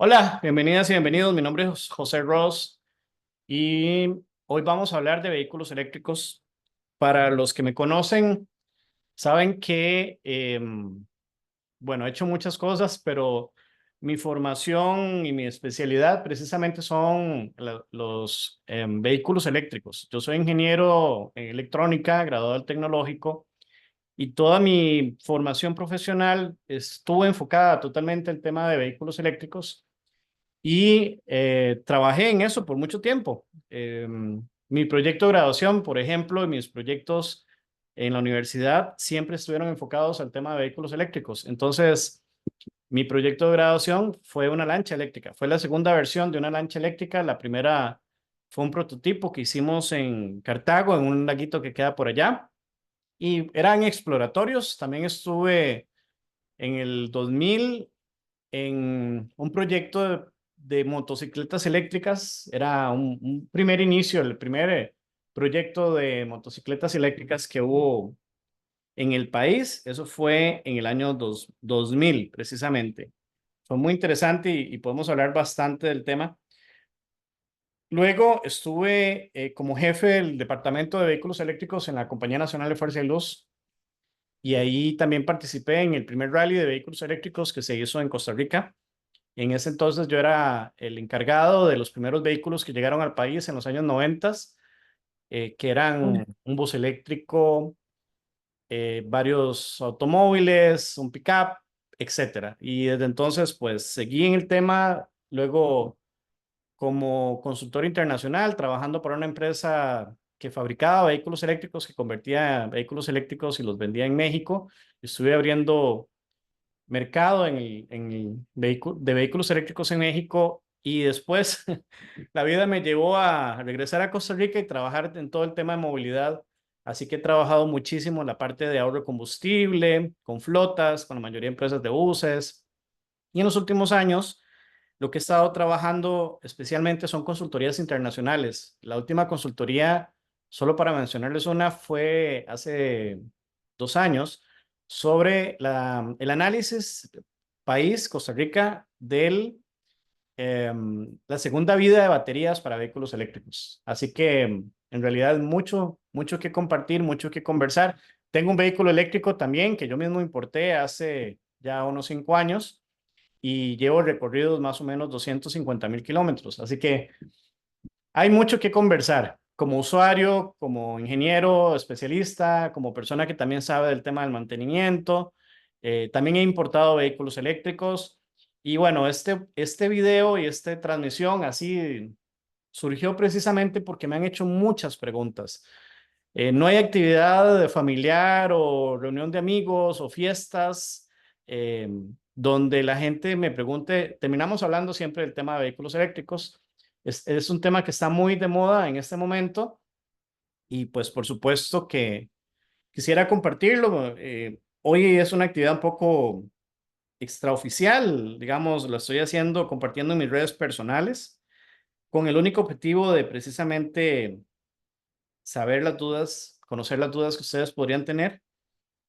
Hola, bienvenidas y bienvenidos. Mi nombre es José Ross y hoy vamos a hablar de vehículos eléctricos. Para los que me conocen, saben que, bueno, he hecho muchas cosas, pero mi formación y mi especialidad precisamente son los vehículos eléctricos. Yo soy ingeniero en electrónica, graduado del tecnológico, y toda mi formación profesional estuvo enfocada totalmente en el tema de vehículos eléctricos. Y trabajé en eso por mucho tiempo. Mi proyecto de graduación, por ejemplo, y mis proyectos en la universidad siempre estuvieron enfocados al tema de vehículos eléctricos. Entonces, mi proyecto de graduación fue una lancha eléctrica. Fue la segunda versión de una lancha eléctrica. La primera fue un prototipo que hicimos en Cartago, en un laguito que queda por allá. Y eran exploratorios. También estuve en el 2000 en un proyecto de motocicletas eléctricas. Era un primer inicio, el primer proyecto de motocicletas eléctricas que hubo en el país. Eso fue en el año 2000, precisamente. Fue muy interesante y podemos hablar bastante del tema. Luego estuve como jefe del Departamento de Vehículos Eléctricos en la Compañía Nacional de Fuerza y Luz. Y ahí también participé en el primer rally de vehículos eléctricos que se hizo en Costa Rica. En ese entonces yo era el encargado de los primeros vehículos que llegaron al país en los años 90, que eran un bus eléctrico, varios automóviles, un pickup, etcétera. Y desde entonces, pues seguí en el tema, luego como consultor internacional, trabajando para una empresa que fabricaba vehículos eléctricos, que convertía vehículos eléctricos y los vendía en México. Estuve abriendo mercado en el de vehículos eléctricos en México, y después la vida me llevó a regresar a Costa Rica y trabajar en todo el tema de movilidad. Así que he trabajado muchísimo en la parte de ahorro de combustible, con flotas, con la mayoría de empresas de buses. Y en los últimos años, lo que he estado trabajando especialmente son consultorías internacionales. La última consultoría, solo para mencionarles una, fue hace 2 años sobre el análisis país, Costa Rica, la segunda vida de baterías para vehículos eléctricos. Así que en realidad mucho, mucho que compartir, mucho que conversar. Tengo un vehículo eléctrico también que yo mismo importé hace ya unos 5 años y llevo recorridos más o menos 250.000 kilómetros. Así que hay mucho que conversar como usuario, como ingeniero, especialista, como persona que también sabe del tema del mantenimiento. También he importado vehículos eléctricos. Y bueno, este video y esta transmisión así surgió precisamente porque me han hecho muchas preguntas. No hay actividad familiar o reunión de amigos o fiestas eh, donde la gente me pregunte. Terminamos hablando siempre del tema de vehículos eléctricos. Es un tema que está muy de moda en este momento y pues por supuesto que quisiera compartirlo. Hoy es una actividad un poco extraoficial, digamos, lo estoy haciendo compartiendo en mis redes personales con el único objetivo de precisamente saber las dudas, conocer las dudas que ustedes podrían tener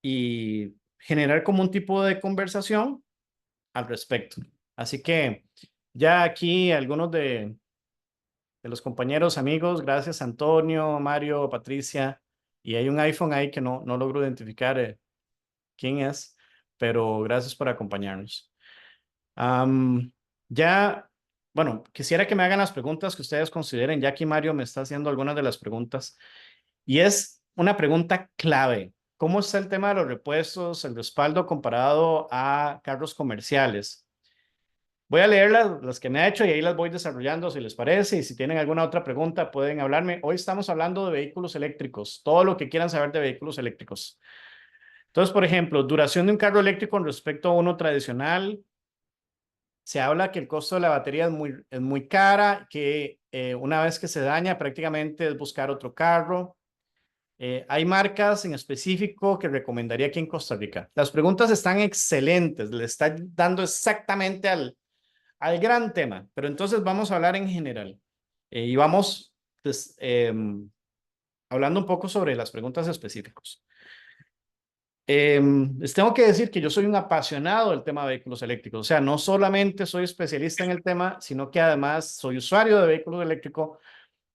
y generar como un tipo de conversación al respecto. Así que ya aquí algunos de los compañeros, amigos, gracias Antonio, Mario, Patricia, y hay un iPhone ahí que no logro identificar quién es, pero gracias por acompañarnos. Am, ya, bueno, quisiera que me hagan las preguntas que ustedes consideren, ya aquí Mario me está haciendo algunas de las preguntas. Y es una pregunta clave. ¿Cómo está el tema de los repuestos, el respaldo comparado a carros comerciales? Voy a leer las que me ha hecho y ahí las voy desarrollando si les parece. Y si tienen alguna otra pregunta, pueden hablarme. Hoy estamos hablando de vehículos eléctricos, todo lo que quieran saber de vehículos eléctricos. Entonces, por ejemplo, duración de un carro eléctrico con respecto a uno tradicional. Se habla que el costo de la batería es muy cara, que una vez que se daña prácticamente es buscar otro carro. Hay marcas en específico que recomendaría aquí en Costa Rica. Las preguntas están excelentes, le está dando exactamente al gran tema, pero entonces vamos a hablar en general. Y vamos pues, hablando un poco sobre las preguntas específicas. Les tengo que decir que yo soy un apasionado del tema de vehículos eléctricos. O sea, no solamente soy especialista en el tema, sino que además soy usuario de vehículos eléctricos,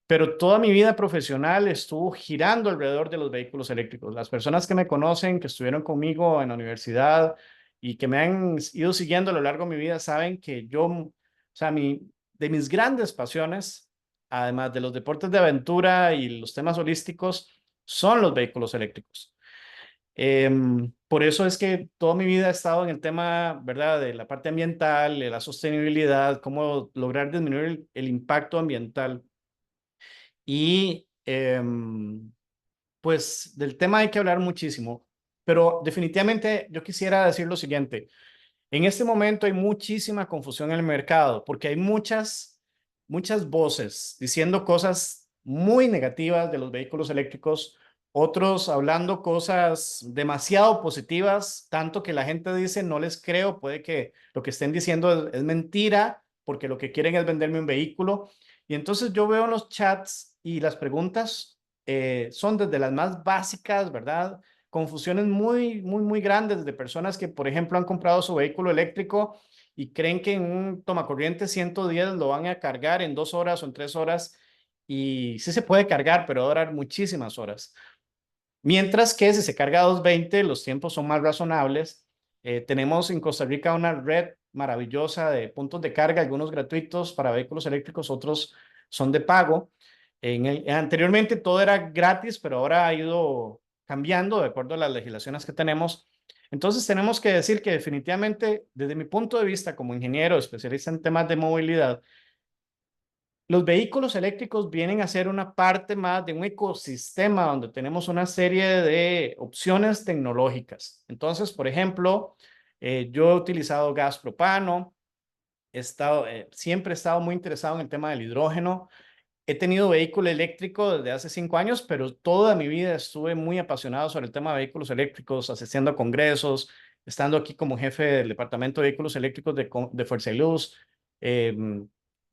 pero toda mi vida profesional estuvo girando alrededor de los vehículos eléctricos. Las personas que me conocen, que estuvieron conmigo en la universidad y que me han ido siguiendo a lo largo de mi vida, saben que yo, o sea, de mis grandes pasiones, además de los deportes de aventura y los temas holísticos, son los vehículos eléctricos. Por eso es que toda mi vida he estado en el tema, ¿verdad?, de la parte ambiental, de la sostenibilidad, cómo lograr disminuir el impacto ambiental. Y pues del tema hay que hablar muchísimo, pero definitivamente yo quisiera decir lo siguiente. En este momento hay muchísima confusión en el mercado porque hay muchas voces diciendo cosas muy negativas de los vehículos eléctricos, otros hablando cosas demasiado positivas, tanto que la gente dice no les creo, puede que lo que estén diciendo es mentira porque lo que quieren es venderme un vehículo. Y entonces yo veo en los chats y las preguntas son desde las más básicas, ¿verdad? Confusiones muy grandes de personas que, por ejemplo, han comprado su vehículo eléctrico y creen que en un tomacorriente 110 lo van a cargar en 2 horas o en 3 horas. Y sí se puede cargar, pero va a durar muchísimas horas. Mientras que si se carga a 220, los tiempos son más razonables. Tenemos en Costa Rica una red maravillosa de puntos de carga, algunos gratuitos para vehículos eléctricos, otros son de pago. Anteriormente todo era gratis, pero ahora ha ido cambiando de acuerdo a las legislaciones que tenemos. Entonces tenemos que decir que definitivamente, desde mi punto de vista como ingeniero especialista en temas de movilidad, los vehículos eléctricos vienen a ser una parte más de un ecosistema donde tenemos una serie de opciones tecnológicas. Entonces, por ejemplo, yo he utilizado gas propano, siempre he estado muy interesado en el tema del hidrógeno. He tenido vehículo eléctrico desde hace 5 años, pero toda mi vida estuve muy apasionado sobre el tema de vehículos eléctricos, asistiendo a congresos, estando aquí como jefe del Departamento de Vehículos Eléctricos de Fuerza y Luz. Eh,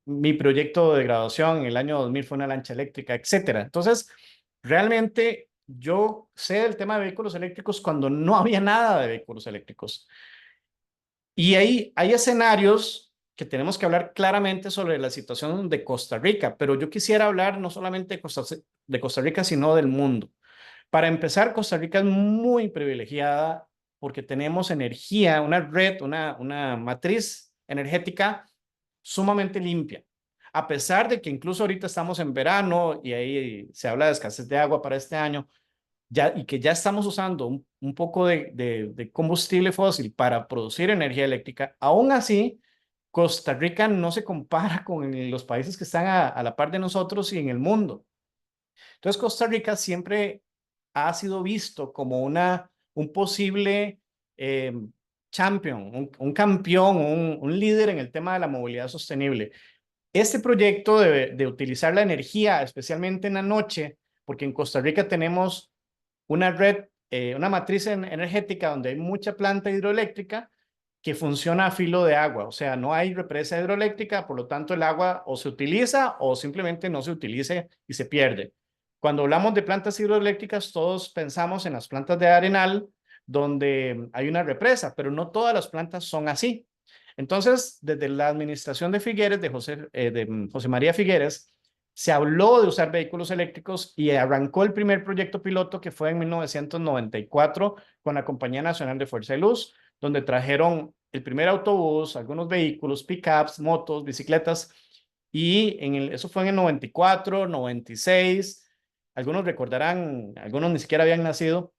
Mi proyecto de graduación en el año 2000 fue una lancha eléctrica, etcétera. Entonces, realmente yo sé del tema de vehículos eléctricos cuando no había nada de vehículos eléctricos. Y ahí hay escenarios que tenemos que hablar claramente sobre la situación de Costa Rica, pero yo quisiera hablar no solamente de Costa Rica, sino del mundo. Para empezar, Costa Rica es muy privilegiada porque tenemos energía, una red, una matriz energética sumamente limpia. A pesar de que incluso ahorita estamos en verano y ahí se habla de escasez de agua para este año, y que ya estamos usando un poco de combustible fósil para producir energía eléctrica, aún así, Costa Rica no se compara con los países que están a la par de nosotros y en el mundo. Entonces, Costa Rica siempre ha sido visto como un posible eh, champion, un campeón, un líder en el tema de la movilidad sostenible. Este proyecto de utilizar la energía, especialmente en la noche, porque en Costa Rica tenemos una red, una matriz energética donde hay mucha planta hidroeléctrica que funciona a filo de agua, o sea, no hay represa hidroeléctrica, por lo tanto el agua o se utiliza o simplemente no se utilice y se pierde. Cuando hablamos de plantas hidroeléctricas, todos pensamos en las plantas de arenal donde hay una represa, pero no todas las plantas son así. Entonces, desde la administración de Figueres, de José María Figueres, se habló de usar vehículos eléctricos y arrancó el primer proyecto piloto que fue en 1994 con la Compañía Nacional de Fuerza y Luz, donde trajeron el primer autobús, algunos vehículos, pickups, motos, bicicletas, y eso fue en el 94, 96. Algunos recordarán, algunos ni siquiera habían nacido.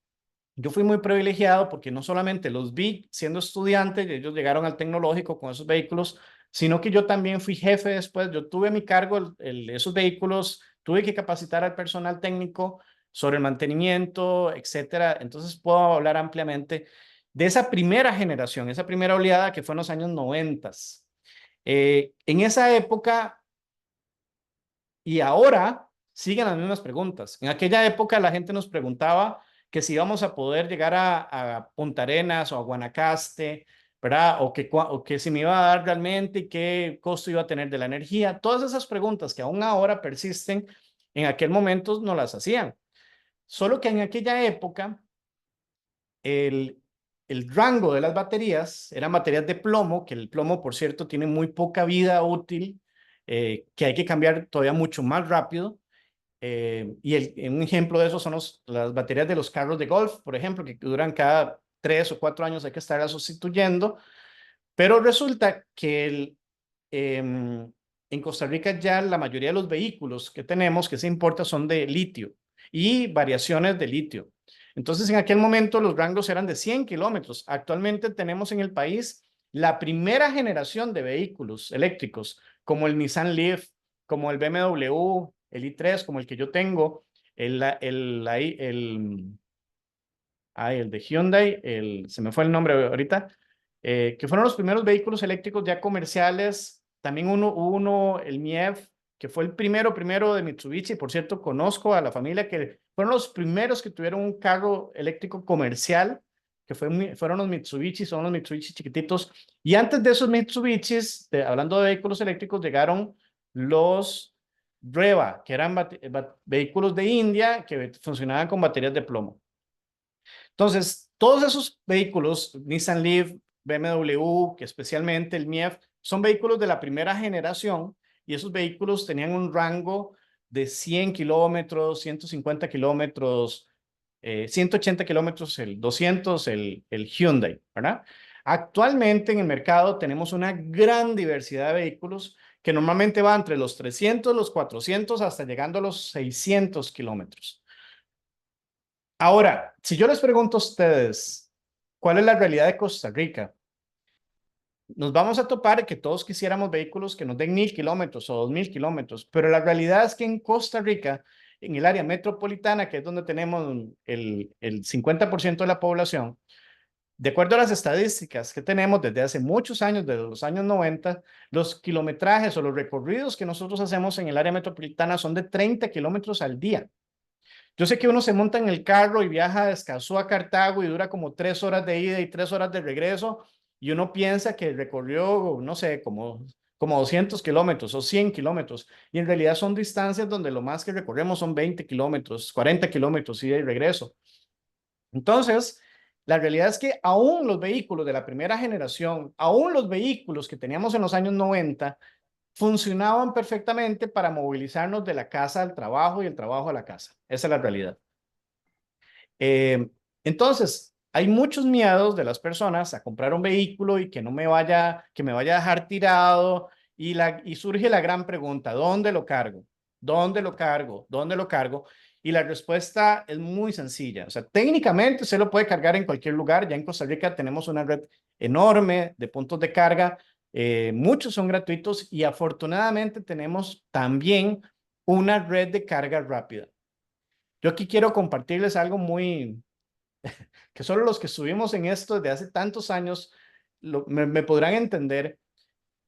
Yo fui muy privilegiado porque no solamente los vi siendo estudiante, ellos llegaron al tecnológico con esos vehículos, sino que yo también fui jefe después, yo tuve a mi cargo esos vehículos, tuve que capacitar al personal técnico sobre el mantenimiento, etcétera. Entonces puedo hablar ampliamente de esa primera generación, esa primera oleada que fue en los años 90. En esa época y ahora siguen las mismas preguntas. En aquella época la gente nos preguntaba que si íbamos a poder llegar a Punta Arenas o a Guanacaste, ¿verdad? O que si me iba a dar realmente y qué costo iba a tener de la energía. Todas esas preguntas que aún ahora persisten, en aquel momento no las hacían. Solo que en aquella época el, el rango de las baterías eran baterías de plomo, que el plomo, por cierto, tiene muy poca vida útil, que hay que cambiar todavía mucho más rápido. Un ejemplo de eso son las baterías de los carros de golf, por ejemplo, que duran cada 3 o 4 años, hay que estarlas sustituyendo. Pero resulta que en Costa Rica ya la mayoría de los vehículos que tenemos que se importa son de litio y variaciones de litio. Entonces, en aquel momento los rangos eran de 100 kilómetros. Actualmente tenemos en el país la primera generación de vehículos eléctricos, como el Nissan Leaf, como el BMW, el i3, como el que yo tengo, el de Hyundai, se me fue el nombre ahorita, que fueron los primeros vehículos eléctricos ya comerciales. También hubo el MIEV, que fue el primero de Mitsubishi. Por cierto, conozco a la familia que fueron los primeros que tuvieron un carro eléctrico comercial, que fueron los Mitsubishi, son los Mitsubishi chiquititos. Y antes de esos Mitsubishis, hablando de vehículos eléctricos, llegaron los Reva, que eran vehículos de India que funcionaban con baterías de plomo. Entonces, todos esos vehículos, Nissan Leaf, BMW, que especialmente el MIEV, son vehículos de la primera generación y esos vehículos tenían un rango de 100 kilómetros, 150 kilómetros, 180 kilómetros, el 200, el Hyundai, ¿verdad? Actualmente en el mercado tenemos una gran diversidad de vehículos que normalmente va entre los 300, los 400, hasta llegando a los 600 kilómetros. Ahora, si yo les pregunto a ustedes, ¿cuál es la realidad de Costa Rica? Nos vamos a topar que todos quisiéramos vehículos que nos den 1,000 kilómetros o 2,000 kilómetros, pero la realidad es que en Costa Rica, en el área metropolitana, que es donde tenemos el 50% de la población, de acuerdo a las estadísticas que tenemos desde hace muchos años, desde los años 90, los kilometrajes o los recorridos que nosotros hacemos en el área metropolitana son de 30 kilómetros al día. Yo sé que uno se monta en el carro y viaja de Escazú a Cartago y dura como 3 horas de ida y 3 horas de regreso y uno piensa que recorrió, no sé, como 200 kilómetros o 100 kilómetros y en realidad son distancias donde lo más que recorremos son 20 kilómetros, 40 kilómetros ida y regreso. Entonces, la realidad es que aún los vehículos de la primera generación, aún los vehículos que teníamos en los años 90, funcionaban perfectamente para movilizarnos de la casa al trabajo y el trabajo a la casa. Esa es la realidad. Eh, entonces, hay muchos miedos de las personas a comprar un vehículo y que que me vaya a dejar tirado y surge la gran pregunta, ¿dónde lo cargo? ¿Dónde lo cargo? ¿Dónde lo cargo? Y la respuesta es muy sencilla. O sea, técnicamente usted lo puede cargar en cualquier lugar. Ya en Costa Rica tenemos una red enorme de puntos de carga. Muchos son gratuitos y afortunadamente tenemos también una red de carga rápida. Yo aquí quiero compartirles algo que solo los que estuvimos en esto desde hace tantos años me podrán entender.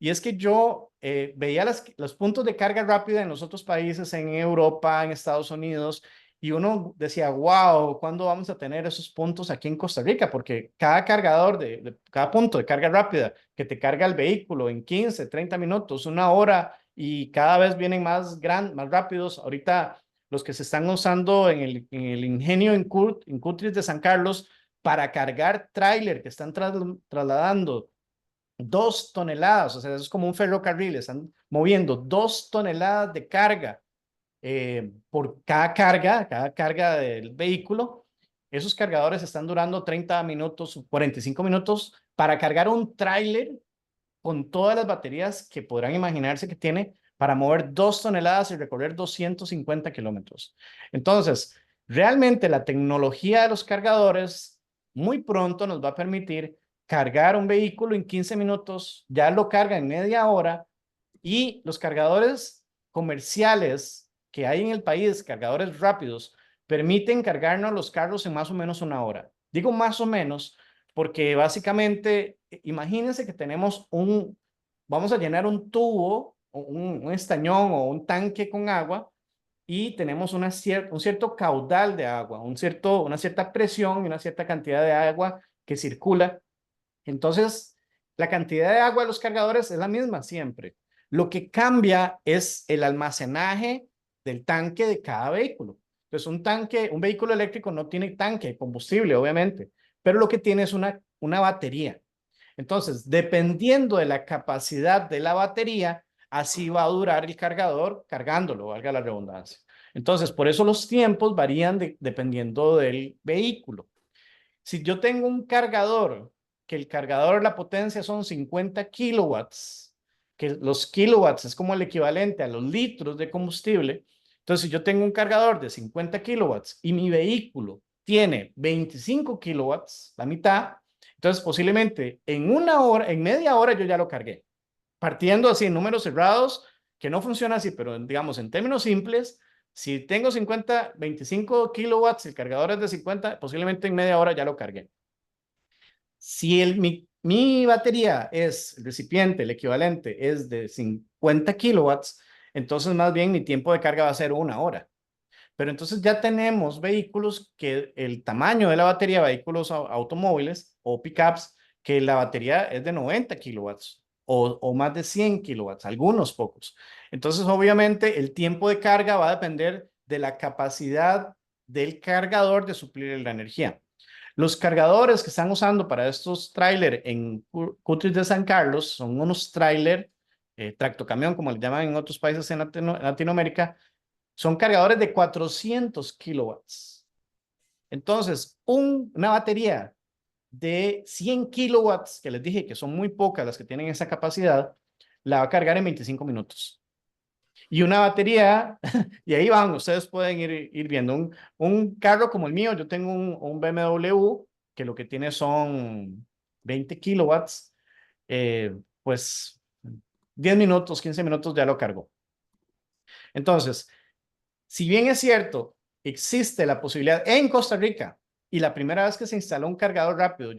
Y es que yo veía los puntos de carga rápida en los otros países, en Europa, en Estados Unidos, y uno decía, wow, ¿cuándo vamos a tener esos puntos aquí en Costa Rica? Porque cada cargador, cada punto de carga rápida que te carga el vehículo en 15, 30 minutos, 1 hora, y cada vez vienen más rápidos. Ahorita los que se están usando en el Ingenio Incutris de San Carlos para cargar tráiler que están trasladando 2 toneladas, o sea, eso es como un ferrocarril, están moviendo 2 toneladas de carga por cada carga del vehículo. Esos cargadores están durando 30 minutos, 45 minutos para cargar un tráiler con todas las baterías que podrán imaginarse que tiene para mover 2 toneladas y recorrer 250 kilómetros. Entonces, realmente la tecnología de los cargadores muy pronto nos va a permitir cargar un vehículo en 15 minutos, ya lo carga en media hora y los cargadores comerciales que hay en el país, cargadores rápidos, permiten cargarnos los carros en más o menos 1 hora. Digo más o menos porque básicamente, imagínense que vamos a llenar un tubo, un estañón o un tanque con agua y tenemos un cierto caudal de agua, una cierta presión y una cierta cantidad de agua que circula. Entonces, la cantidad de agua de los cargadores es la misma siempre. Lo que cambia es el almacenaje del tanque de cada vehículo. Entonces, un vehículo eléctrico no tiene tanque de combustible, obviamente, pero lo que tiene es una batería. Entonces, dependiendo de la capacidad de la batería, así va a durar el cargador cargándolo, valga la redundancia. Entonces, por eso los tiempos varían dependiendo del vehículo. Si yo tengo un cargador, que el cargador, la potencia son 50 kilowatts, que los kilowatts es como el equivalente a los litros de combustible. Entonces, si yo tengo un cargador de 50 kilowatts y mi vehículo tiene 25 kilowatts, la mitad, entonces posiblemente en una hora, en media hora yo ya lo cargué. Partiendo así en números cerrados, que no funciona así, pero digamos en términos simples, si tengo 50, 25 kilowatts, el cargador es de 50, posiblemente en media hora ya lo cargué. Si mi batería es, el recipiente, el equivalente es de 50 kilowatts, entonces más bien mi tiempo de carga va a ser una hora. Pero entonces ya tenemos vehículos que el tamaño de la batería, vehículos automóviles o pickups, que la batería es de 90 kilowatts o más de 100 kilowatts, algunos pocos. Entonces, obviamente, el tiempo de carga va a depender de la capacidad del cargador de suplir la energía. Los cargadores que están usando para estos trailers en Cutres de San Carlos son unos trailers, tractocamión, como le llaman en otros países en Latinoamérica, son cargadores de 400 kilowatts. Entonces, una batería de 100 kilowatts, que les dije que son muy pocas las que tienen esa capacidad, la va a cargar en 25 minutos. Y una batería, y ahí van, ustedes pueden ir viendo un carro como el mío, yo tengo un BMW que lo que tiene son 20 kilowatts, pues 10 minutos, 15 minutos ya lo cargó. Entonces, si bien es cierto, existe la posibilidad en Costa Rica, y la primera vez que se instaló un cargador rápido,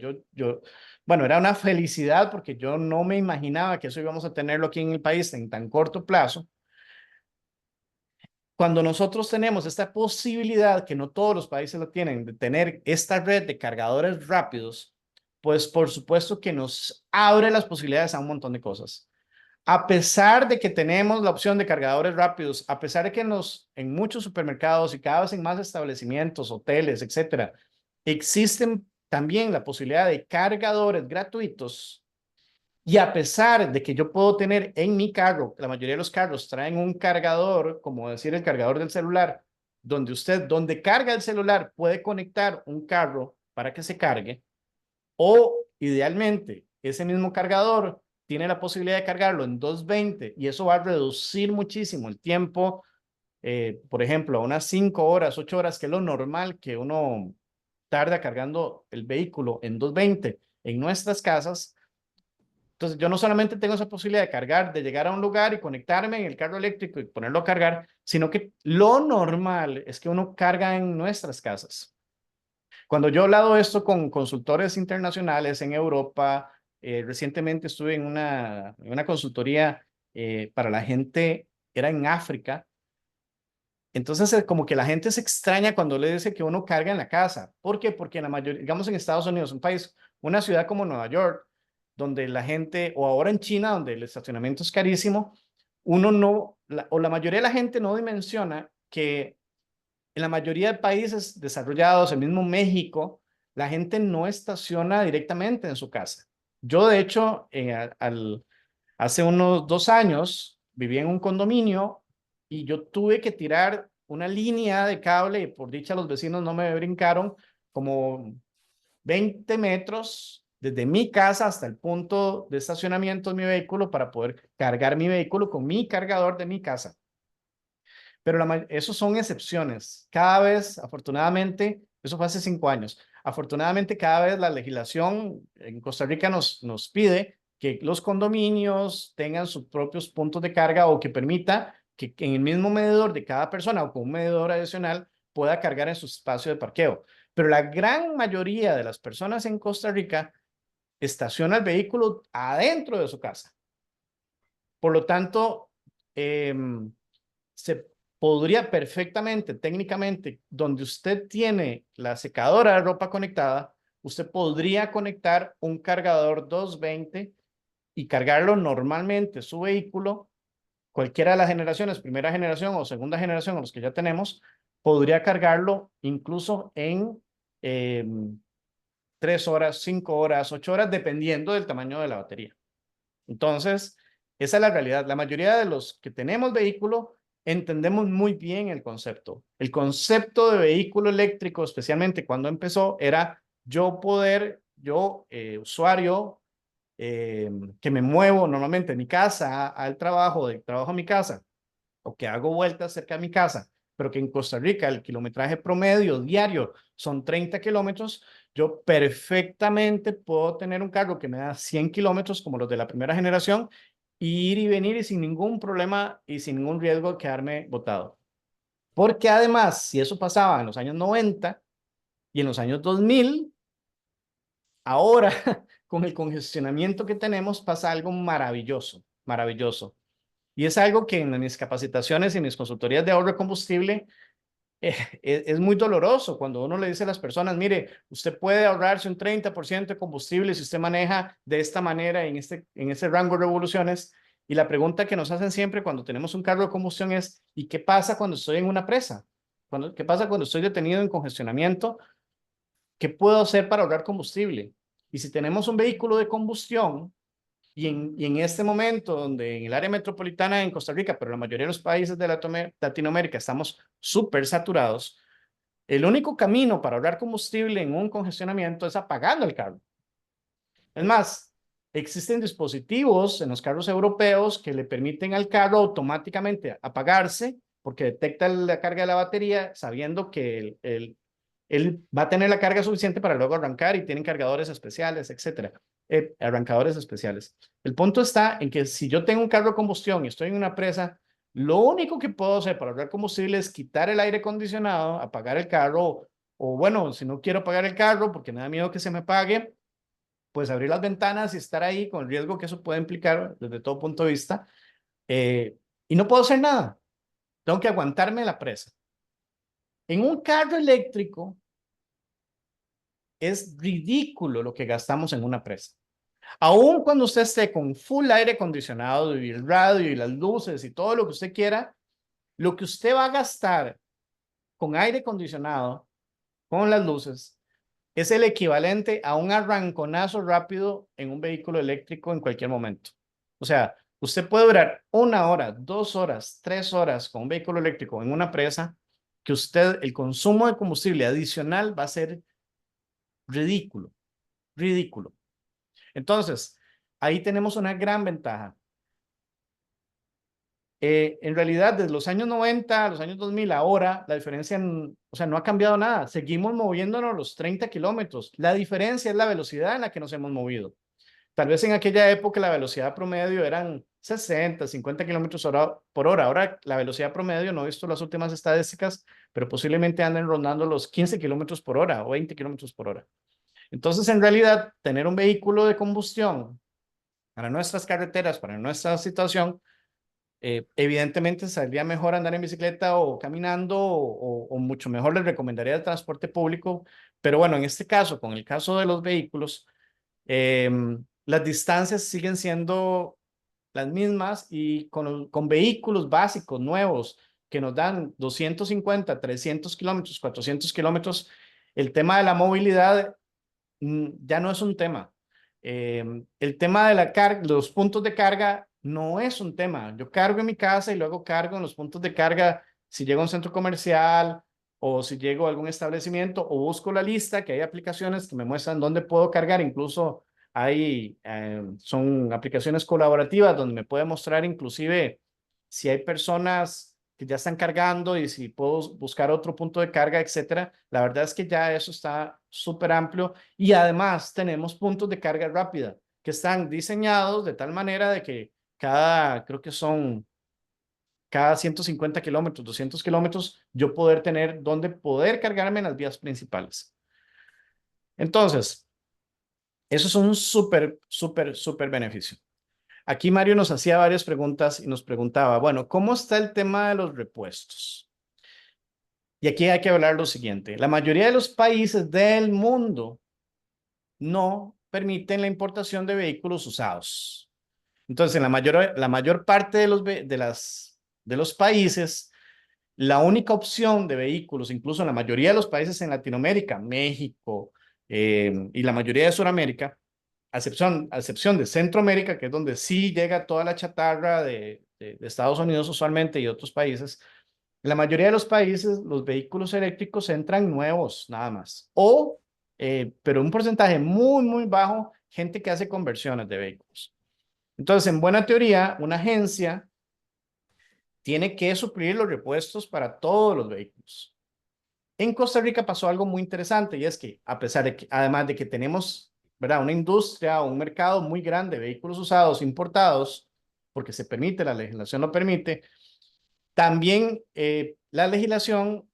bueno, era una felicidad porque yo no me imaginaba que eso íbamos a tenerlo aquí en el país en tan corto plazo. Cuando nosotros tenemos esta posibilidad, que no todos los países la tienen, de tener esta red de cargadores rápidos, pues por supuesto que nos abre las posibilidades a un montón de cosas. A pesar de que tenemos la opción de cargadores rápidos, a pesar de que en muchos supermercados y cada vez en más establecimientos, hoteles, etcétera, existen también la posibilidad de cargadores gratuitos, y a pesar de que yo puedo tener en mi carro, la mayoría de los carros traen un cargador, como decir el cargador del celular, donde carga el celular, puede conectar un carro para que se cargue, o idealmente ese mismo cargador tiene la posibilidad de cargarlo en 220 y eso va a reducir muchísimo el tiempo, por ejemplo, a unas 5 horas, 8 horas, que es lo normal que uno tarda cargando el vehículo en 220 en nuestras casas. Entonces, yo no solamente tengo esa posibilidad de cargar, de llegar a un lugar y conectarme en el carro eléctrico y ponerlo a cargar, sino que lo normal es que uno carga en nuestras casas. Cuando yo he hablado esto con consultores internacionales en Europa, recientemente estuve en una consultoría para la gente, era en África. Entonces, como que la gente se extraña cuando le dice que uno carga en la casa. ¿Por qué? Porque en la mayoría, digamos en Estados Unidos, un país, una ciudad como Nueva York, donde la gente, o ahora en China, donde el estacionamiento es carísimo, uno no, o la mayoría de la gente no dimensiona que en la mayoría de países desarrollados, el mismo México, la gente no estaciona directamente en su casa. Yo, de hecho, hace unos 2 años viví en un condominio y yo tuve que tirar una línea de cable y por dicha los vecinos no me brincaron como 20 metros desde mi casa hasta el punto de estacionamiento de mi vehículo para poder cargar mi vehículo con mi cargador de mi casa. Pero esos son excepciones. Cada vez, afortunadamente, eso fue hace 5 años. Afortunadamente, cada vez la legislación en Costa Rica nos pide que los condominios tengan sus propios puntos de carga o que permita que en el mismo medidor de cada persona o con un medidor adicional pueda cargar en su espacio de parqueo. Pero la gran mayoría de las personas en Costa Rica estaciona el vehículo adentro de su casa. Por lo tanto, se podría perfectamente, técnicamente, donde usted tiene la secadora de ropa conectada, usted podría conectar un cargador 220 y cargarlo normalmente su vehículo, cualquiera de las generaciones, primera generación o segunda generación, o los que ya tenemos, podría cargarlo incluso 3 horas, 5 horas, 8 horas, dependiendo del tamaño de la batería. Entonces, esa es la realidad. La mayoría de los que tenemos vehículo entendemos muy bien el concepto. El concepto de vehículo eléctrico, especialmente cuando empezó, era usuario, que me muevo normalmente de mi casa al trabajo, del trabajo a mi casa, o que hago vueltas cerca de mi casa, pero que en Costa Rica el kilometraje promedio diario son 30 kilómetros, yo perfectamente puedo tener un carro que me da 100 kilómetros como los de la primera generación, y ir y venir y sin ningún problema y sin ningún riesgo de quedarme botado. Porque además, si eso pasaba en los años 90 y en los años 2000, ahora con el congestionamiento que tenemos pasa algo maravilloso, maravilloso. Y es algo que en mis capacitaciones y mis consultorías de ahorro de combustible es muy doloroso cuando uno le dice a las personas, mire, usted puede ahorrarse un 30% de combustible si usted maneja de esta manera en este rango de revoluciones. Y la pregunta que nos hacen siempre cuando tenemos un carro de combustión es, ¿y qué pasa cuando estoy en una presa? ¿Qué pasa cuando estoy detenido en congestionamiento? ¿Qué puedo hacer para ahorrar combustible? Y si tenemos un vehículo de combustión, y en este momento, donde en el área metropolitana en Costa Rica, pero la mayoría de los países de Latinoamérica estamos súper saturados, el único camino para ahorrar combustible en un congestionamiento es apagando el carro. Es más, existen dispositivos en los carros europeos que le permiten al carro automáticamente apagarse porque detecta la carga de la batería sabiendo que él va a tener la carga suficiente para luego arrancar, y tienen cargadores especiales, etcétera, arrancadores especiales. El punto está en que si yo tengo un carro de combustión y estoy en una presa, lo único que puedo hacer para ahorrar combustible es quitar el aire acondicionado, apagar el carro, o bueno, si no quiero apagar el carro porque me da miedo que se me apague, pues abrir las ventanas y estar ahí con el riesgo que eso puede implicar desde todo punto de vista. eh, y no puedo hacer nada. Tengo que aguantarme la presa. En un carro eléctrico es ridículo lo que gastamos en una presa. Aún cuando usted esté con full aire acondicionado y el radio y las luces y todo lo que usted quiera, lo que usted va a gastar con aire acondicionado, con las luces, es el equivalente a un arranconazo rápido en un vehículo eléctrico en cualquier momento. O sea, usted puede durar 1 hora, 2 horas, 3 horas con un vehículo eléctrico en una presa, que el consumo de combustible adicional va a ser ridículo, ridículo. Entonces, ahí tenemos una gran ventaja. En realidad, desde los años 90 a los años 2000, ahora la diferencia, o sea, no ha cambiado nada. Seguimos moviéndonos los 30 kilómetros. La diferencia es la velocidad en la que nos hemos movido. Tal vez en aquella época la velocidad promedio eran 60, 50 kilómetros por hora. Ahora la velocidad promedio, no he visto las últimas estadísticas, pero posiblemente anden rondando los 15 kilómetros por hora o 20 kilómetros por hora. Entonces, en realidad, tener un vehículo de combustión para nuestras carreteras, para nuestra situación, evidentemente saldría mejor andar en bicicleta o caminando, o mucho mejor les recomendaría el transporte público. Pero bueno, en este caso, con el caso de los vehículos, eh, las distancias siguen siendo las mismas, y con vehículos básicos nuevos que nos dan 250, 300 kilómetros, 400 kilómetros, el tema de la movilidad ya no es un tema. El tema de los puntos de carga no es un tema. Yo cargo en mi casa y luego cargo en los puntos de carga si llego a un centro comercial, o si llego a algún establecimiento, o busco la lista, que hay aplicaciones que me muestran dónde puedo cargar. Incluso son aplicaciones colaborativas donde me puede mostrar inclusive si hay personas que ya están cargando y si puedo buscar otro punto de carga, etcétera. La verdad es que ya eso está súper amplio, y además tenemos puntos de carga rápida que están diseñados de tal manera de que creo que son cada 150 kilómetros, 200 kilómetros, yo poder tener donde poder cargarme en las vías principales. Entonces, eso es un súper, súper, súper beneficio. Aquí Mario nos hacía varias preguntas y nos preguntaba, bueno, ¿cómo está el tema de los repuestos? Y aquí hay que hablar lo siguiente. La mayoría de los países del mundo no permiten la importación de vehículos usados. Entonces, en la mayor parte de los países, la única opción de vehículos, incluso en la mayoría de los países en Latinoamérica, México, y la mayoría de Sudamérica, a excepción de Centroamérica, que es donde sí llega toda la chatarra de Estados Unidos usualmente y otros países. En la mayoría de los países, los vehículos eléctricos entran nuevos, nada más. Pero un porcentaje muy, muy bajo, gente que hace conversiones de vehículos. Entonces, en buena teoría, una agencia tiene que suplir los repuestos para todos los vehículos. En Costa Rica pasó algo muy interesante y es que, a pesar de que, además de que tenemos, ¿verdad?, una industria o un mercado muy grande de vehículos usados importados, porque se permite, la legislación lo permite, también la legislación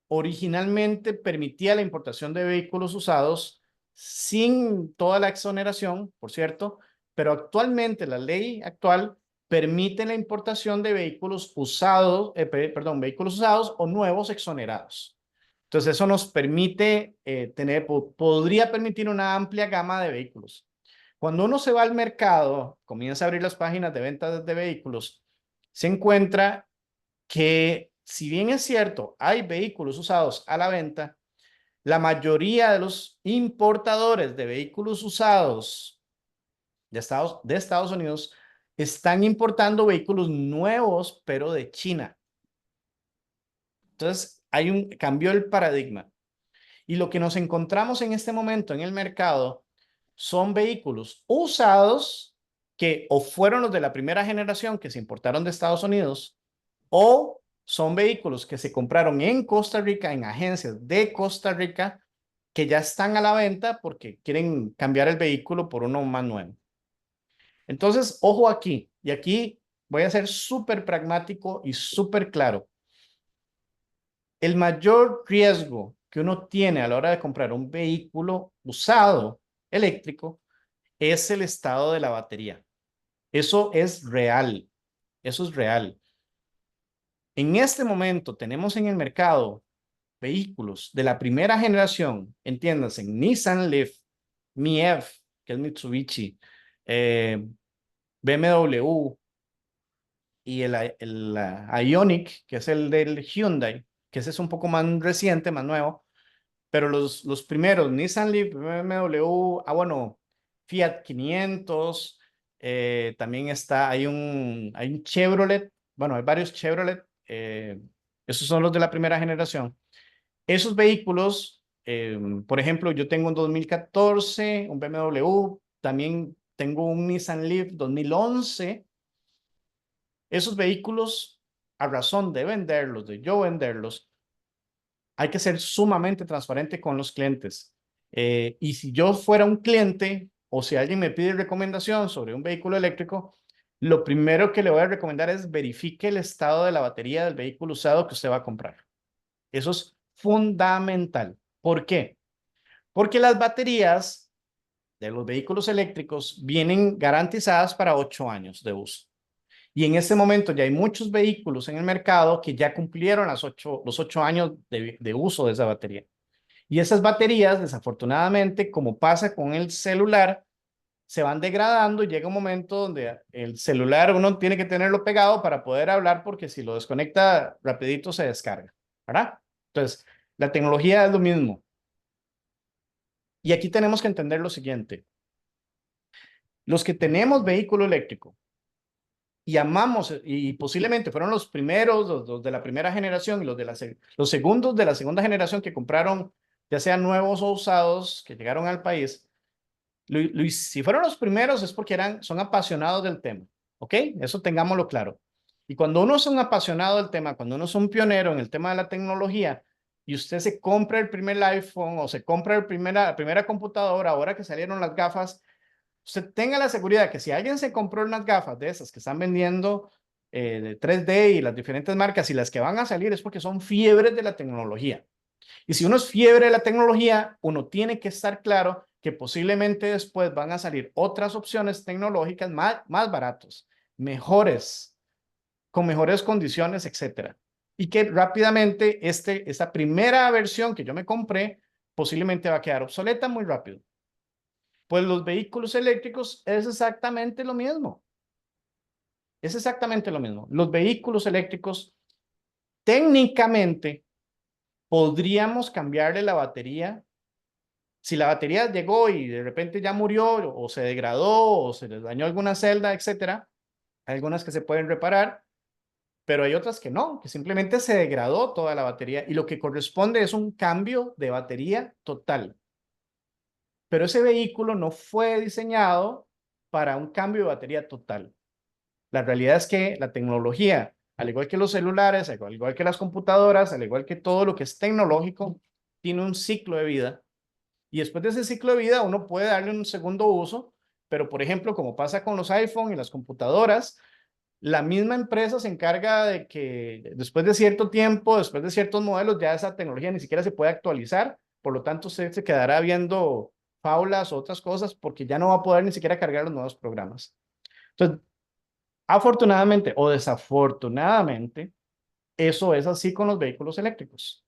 originalmente permitía la importación de vehículos usados sin toda la exoneración, por cierto, pero actualmente la ley actual permite la importación de vehículos usados, vehículos usados o nuevos exonerados. Entonces eso nos permite podría permitir una amplia gama de vehículos. Cuando uno se va al mercado, comienza a abrir las páginas de ventas de vehículos, se encuentra que, si bien es cierto, hay vehículos usados a la venta, la mayoría de los importadores de vehículos usados de Estados Unidos están importando vehículos nuevos, pero de China. Entonces, cambió el paradigma. Y lo que nos encontramos en este momento en el mercado son vehículos usados que o fueron los de la primera generación que se importaron de Estados Unidos, o son vehículos que se compraron en Costa Rica, en agencias de Costa Rica, que ya están a la venta porque quieren cambiar el vehículo por uno más nuevo. Entonces, ojo aquí, y aquí voy a ser súper pragmático y súper claro. El mayor riesgo que uno tiene a la hora de comprar un vehículo usado eléctrico es el estado de la batería. Eso es real. Eso es real. En este momento tenemos en el mercado vehículos de la primera generación, entiéndanse, Nissan Leaf, MiEV, que es Mitsubishi, BMW y el Ioniq, que es el del Hyundai, que ese es un poco más reciente, más nuevo, pero los primeros, Nissan Leaf, BMW, bueno, Fiat 500, también hay un Chevrolet, bueno, hay varios Chevrolet, esos son los de la primera generación. Esos vehículos, por ejemplo, yo tengo un 2014, un BMW, también tengo un Nissan Leaf 2011. Esos vehículos, a razón de venderlos, de yo venderlos, hay que ser sumamente transparente con los clientes. Y si yo fuera un cliente o si alguien me pide recomendación sobre un vehículo eléctrico, lo primero que le voy a recomendar es verifique el estado de la batería del vehículo usado que usted va a comprar. Eso es fundamental. ¿Por qué? Porque las baterías de los vehículos eléctricos vienen garantizadas para 8 años de uso. Y en este momento ya hay muchos vehículos en el mercado que ya cumplieron los 8 años de uso de esa batería. Y esas baterías, desafortunadamente, como pasa con el celular, se van degradando y llega un momento donde el celular uno tiene que tenerlo pegado para poder hablar, porque si lo desconecta rapidito se descarga, ¿verdad? Entonces, la tecnología es lo mismo. Y aquí tenemos que entender lo siguiente. Los que tenemos vehículo eléctrico y amamos, y posiblemente fueron los primeros, los de la primera generación y los segundos de la segunda generación que compraron, ya sean nuevos o usados, que llegaron al país, si fueron los primeros es porque son apasionados del tema, ¿ok? Eso tengámoslo claro. Y cuando uno es un apasionado del tema, cuando uno es un pionero en el tema de la tecnología y usted se compra el primer iPhone o se compra la primera computadora, ahora que salieron las gafas, usted tenga la seguridad que si alguien se compró unas gafas de esas que están vendiendo de 3D y las diferentes marcas y las que van a salir es porque son fiebres de la tecnología. Y si uno es fiebre de la tecnología, uno tiene que estar claro que posiblemente después van a salir otras opciones tecnológicas más baratos, mejores, con mejores condiciones, etcétera. Y que rápidamente esta primera versión que yo me compré posiblemente va a quedar obsoleta muy rápido. Pues los vehículos eléctricos es exactamente lo mismo. Es exactamente lo mismo. Los vehículos eléctricos técnicamente podríamos cambiarle la batería Si la batería llegó y de repente ya murió o se degradó o se les dañó alguna celda, etcétera, hay algunas que se pueden reparar, pero hay otras que no, que simplemente se degradó toda la batería y lo que corresponde es un cambio de batería total. Pero ese vehículo no fue diseñado para un cambio de batería total. La realidad es que la tecnología, al igual que los celulares, al igual que las computadoras, al igual que todo lo que es tecnológico, tiene un ciclo de vida. Y después de ese ciclo de vida, uno puede darle un segundo uso, pero por ejemplo, como pasa con los iPhone y las computadoras, la misma empresa se encarga de que después de cierto tiempo, después de ciertos modelos, ya esa tecnología ni siquiera se puede actualizar. Por lo tanto, usted se quedará viendo faulas o otras cosas porque ya no va a poder ni siquiera cargar los nuevos programas. Entonces, afortunadamente o desafortunadamente, eso es así con los vehículos eléctricos.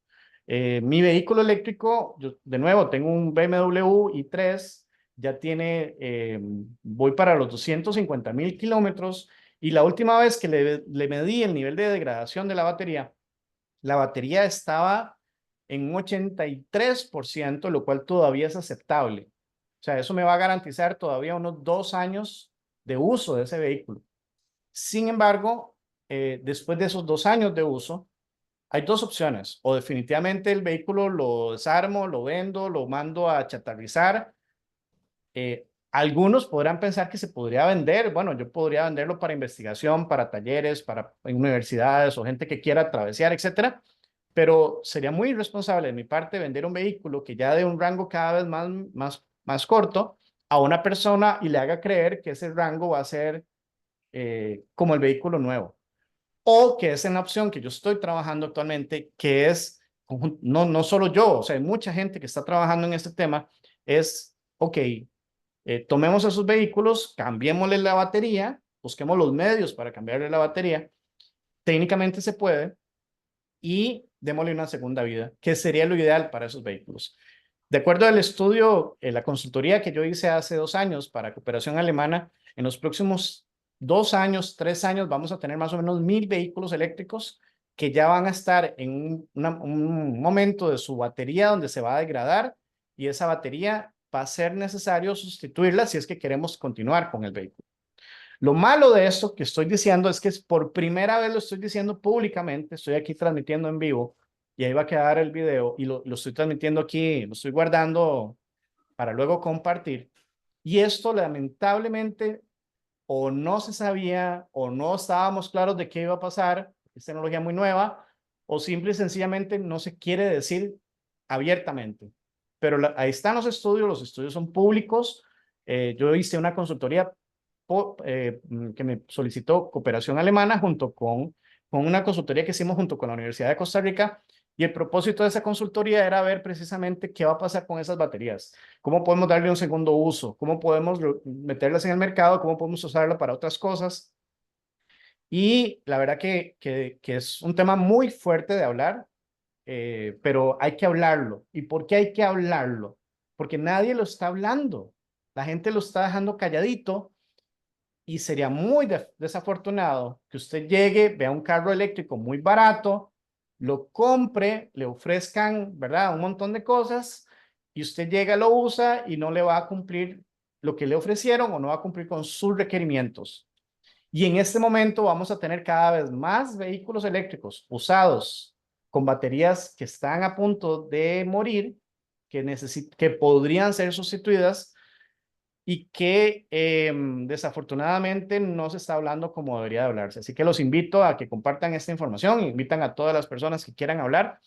Mi vehículo eléctrico, yo de nuevo tengo un BMW i3, ya tiene, voy para los 250.000 kilómetros y la última vez que le medí el nivel de degradación de la batería estaba en un 83%, lo cual todavía es aceptable. O sea, eso me va a garantizar todavía unos 2 años de uso de ese vehículo. Sin embargo, después de esos 2 años de uso, hay dos opciones. O definitivamente el vehículo lo desarmo, lo vendo, lo mando a chatarrizar. Algunos podrán pensar que se podría vender. Bueno, yo podría venderlo para investigación, para talleres, para universidades o gente que quiera travesear, etcétera. Pero sería muy irresponsable de mi parte vender un vehículo que ya de un rango cada vez más corto a una persona y le haga creer que ese rango va a ser como el vehículo nuevo. O que es en la opción que yo estoy trabajando actualmente, que es, no solo yo, o sea, hay mucha gente que está trabajando en este tema, es, ok, tomemos esos vehículos, cambiémosle la batería, busquemos los medios para cambiarle la batería, técnicamente se puede, y démosle una segunda vida, que sería lo ideal para esos vehículos. De acuerdo al estudio, la consultoría que yo hice hace 2 años para cooperación alemana, en los próximos 2 años, 3 años, vamos a tener más o menos 1.000 vehículos eléctricos que ya van a estar en un momento de su batería donde se va a degradar y esa batería va a ser necesario sustituirla si es que queremos continuar con el vehículo. Lo malo de esto que estoy diciendo es que es por primera vez lo estoy diciendo públicamente, estoy aquí transmitiendo en vivo y ahí va a quedar el video y lo estoy transmitiendo aquí, lo estoy guardando para luego compartir. Y esto lamentablemente o no se sabía o no estábamos claros de qué iba a pasar, es tecnología muy nueva, o simple y sencillamente no se quiere decir abiertamente. Pero ahí están los estudios son públicos. Yo hice una consultoría que me solicitó Cooperación Alemana con una consultoría que hicimos junto con la Universidad de Costa Rica y el propósito de esa consultoría era ver precisamente qué va a pasar con esas baterías, cómo podemos darle un segundo uso, cómo podemos meterlas en el mercado, cómo podemos usarla para otras cosas. Y la verdad que es un tema muy fuerte de hablar, pero hay que hablarlo. ¿Y por qué hay que hablarlo? Porque nadie lo está hablando. La gente lo está dejando calladito y sería muy desafortunado que usted llegue, vea un carro eléctrico muy barato, lo compre, le ofrezcan, ¿verdad? Un montón de cosas y usted llega, lo usa y no le va a cumplir lo que le ofrecieron o no va a cumplir con sus requerimientos. Y en este momento vamos a tener cada vez más vehículos eléctricos usados con baterías que están a punto de morir, que podrían ser sustituidas y que desafortunadamente no se está hablando como debería de hablarse. Así que los invito a que compartan esta información, invitan a todas las personas que quieran hablar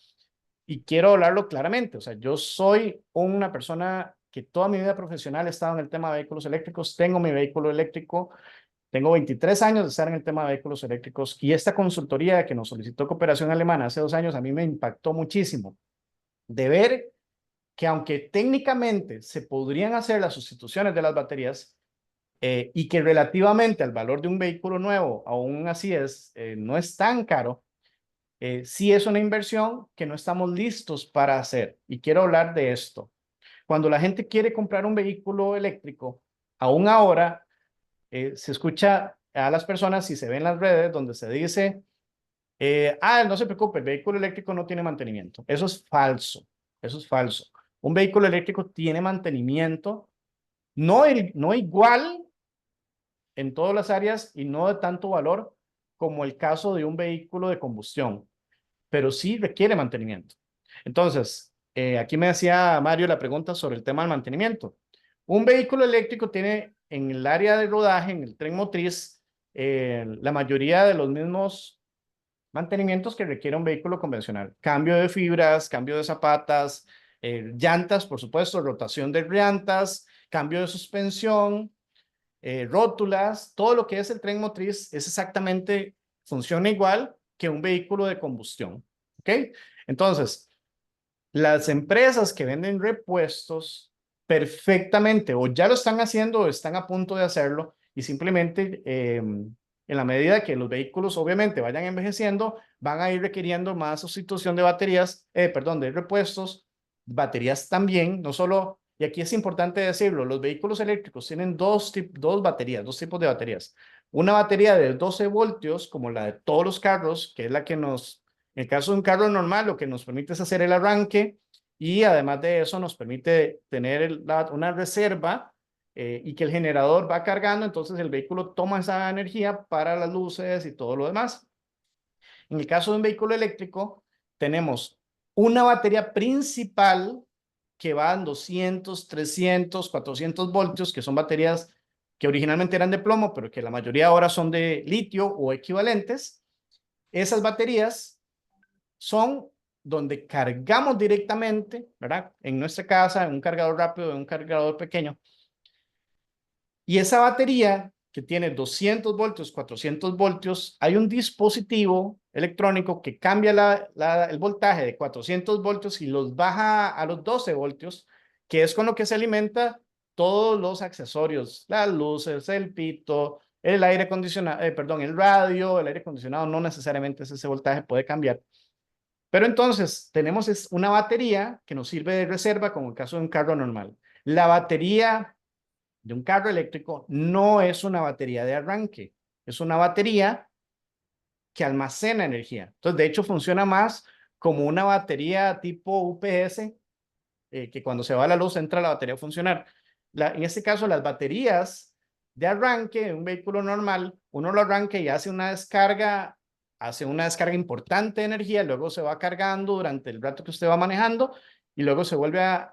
y quiero hablarlo claramente. O sea, yo soy una persona que toda mi vida profesional he estado en el tema de vehículos eléctricos, tengo mi vehículo eléctrico, tengo 23 años de estar en el tema de vehículos eléctricos y esta consultoría que nos solicitó Cooperación Alemana hace 2 años a mí me impactó muchísimo de ver que aunque técnicamente se podrían hacer las sustituciones de las baterías, y que relativamente al valor de un vehículo nuevo, aún así no es tan caro, sí es una inversión que no estamos listos para hacer. Y quiero hablar de esto. Cuando la gente quiere comprar un vehículo eléctrico, aún ahora se escucha a las personas y se ve en las redes donde se dice, no se preocupe, el vehículo eléctrico no tiene mantenimiento. Eso es falso. Eso es falso. un vehículo eléctrico tiene mantenimiento, no igual en todas las áreas y no de tanto valor como el caso de un vehículo de combustión, pero sí requiere mantenimiento. Entonces, aquí me hacía Mario la pregunta sobre el tema del mantenimiento. Un vehículo eléctrico tiene en el área de rodaje, en el tren motriz, la mayoría de los mismos mantenimientos que requiere un vehículo convencional. Cambio de fibras, cambio de zapatas, llantas, por supuesto, rotación de llantas, cambio de suspensión, rótulas, todo lo que es el tren motriz es exactamente, funciona igual que un vehículo de combustión. ¿Ok? Entonces, las empresas que venden repuestos perfectamente o ya lo están haciendo o están a punto de hacerlo y simplemente en la medida que los vehículos obviamente vayan envejeciendo, van a ir requiriendo más sustitución de baterías, perdón, de repuestos, baterías también, no solo, y aquí es importante decirlo, los vehículos eléctricos tienen dos baterías, dos tipos de baterías. Una batería de 12 voltios, como la de todos los carros, que es la que en el caso de un carro normal, lo que nos permite es hacer el arranque y además de eso nos permite tener una reserva y que el generador va cargando, entonces el vehículo toma esa energía para las luces y todo lo demás. En el caso de un vehículo eléctrico, tenemos una batería principal que va en 200, 300, 400 voltios, que son baterías que originalmente eran de plomo, pero que la mayoría ahora son de litio o equivalentes. Esas baterías son donde cargamos directamente, ¿verdad? En nuestra casa, en un cargador rápido, en un cargador pequeño. Y esa batería que tiene 200 voltios, 400 voltios, hay un dispositivo electrónico que cambia el voltaje de 400 voltios y los baja a los 12 voltios, que es con lo que se alimenta todos los accesorios, las luces, el pito, el aire acondicionado, perdón, el radio, el aire acondicionado no necesariamente es ese voltaje, puede cambiar. Pero entonces tenemos una batería que nos sirve de reserva como el caso de un carro normal. La batería de un carro eléctrico no es una batería de arranque, es una batería que almacena energía. Entonces, de hecho, funciona más como una batería tipo UPS, que cuando se va la luz entra la batería a funcionar. En este caso, las baterías de arranque de un vehículo normal, uno lo arranca y hace una descarga importante de energía, luego se va cargando durante el rato que usted va manejando y luego se vuelve a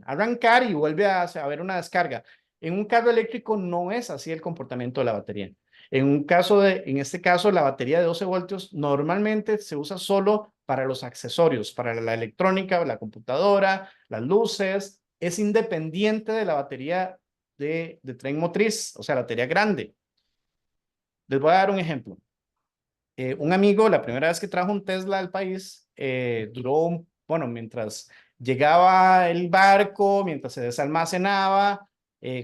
arrancar y vuelve a haber una descarga. En un carro eléctrico no es así el comportamiento de la batería. En este caso, la batería de 12 voltios normalmente se usa solo para los accesorios, para la electrónica, la computadora, las luces. Es independiente de la batería de tren motriz, o sea, la batería grande. Les voy a dar un ejemplo. Un amigo, la primera vez que trajo un Tesla al país, bueno, mientras llegaba el barco, mientras se desalmacenaba,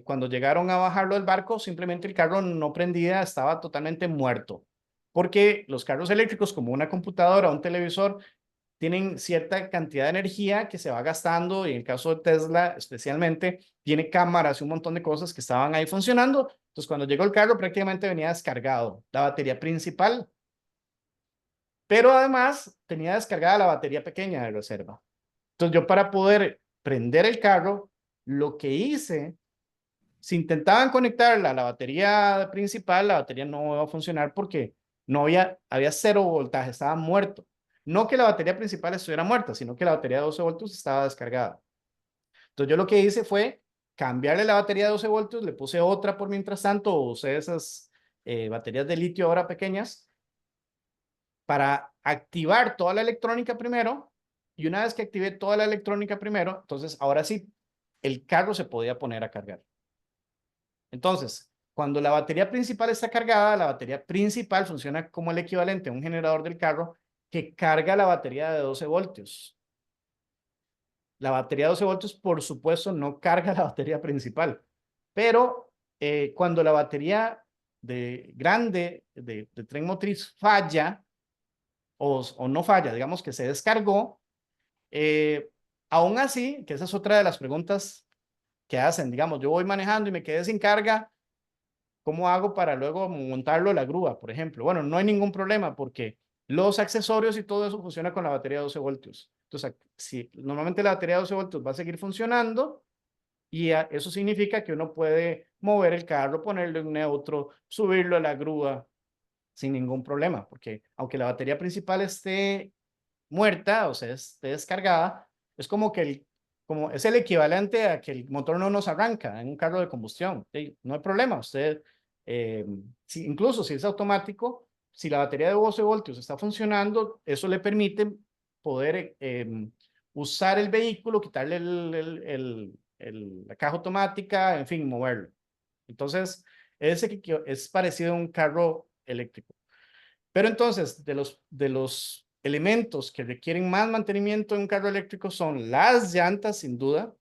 cuando llegaron a bajarlo del barco, simplemente el carro no prendía, estaba totalmente muerto. Porque los carros eléctricos, como una computadora, un televisor, tienen cierta cantidad de energía que se va gastando y en el caso de Tesla especialmente, tiene cámaras y un montón de cosas que estaban ahí funcionando. Entonces, cuando llegó el carro, prácticamente venía descargado la batería principal, pero además tenía descargada la batería pequeña de reserva. Entonces yo para poder prender el carro, lo que hice, si intentaban conectarla a la batería principal, la batería no iba a funcionar porque no había cero voltaje, estaba muerto. No que la batería principal estuviera muerta, sino que la batería de 12 voltios estaba descargada. Entonces yo lo que hice fue cambiarle la batería de 12 voltios, le puse otra por mientras tanto, usé esas baterías de litio ahora pequeñas para activar toda la electrónica primero, y una vez que activé toda la electrónica primero, entonces ahora sí, el carro se podía poner a cargar. Entonces, cuando la batería principal está cargada, la batería principal funciona como el equivalente a un generador del carro que carga la batería de 12 voltios. La batería de 12 voltios, por supuesto, no carga la batería principal, pero cuando la batería de tren motriz falla, o no falla, digamos que se descargó, aún así, que esa es otra de las preguntas que hacen, digamos, yo voy manejando y me quedé sin carga, ¿cómo hago para luego montarlo a la grúa, por ejemplo? Bueno, no hay ningún problema porque los accesorios y todo eso funciona con la batería de 12 voltios. Entonces, si normalmente la batería de 12 voltios va a seguir funcionando y eso significa que uno puede mover el carro, ponerle un neutro, subirlo a la grúa sin ningún problema, porque aunque la batería principal esté muerta, o sea, esté descargada, es como que como es el equivalente a que el motor no nos arranca en un carro de combustión. ¿Sí? No hay problema, usted, incluso si es automático, si la batería de 12 voltios está funcionando, eso le permite poder usar el vehículo, quitarle la caja automática, en fin, moverlo. Entonces, ese que es parecido a un carro eléctrico. Pero entonces, de los elementos que requieren más mantenimiento en un carro eléctrico son las llantas, sin duda,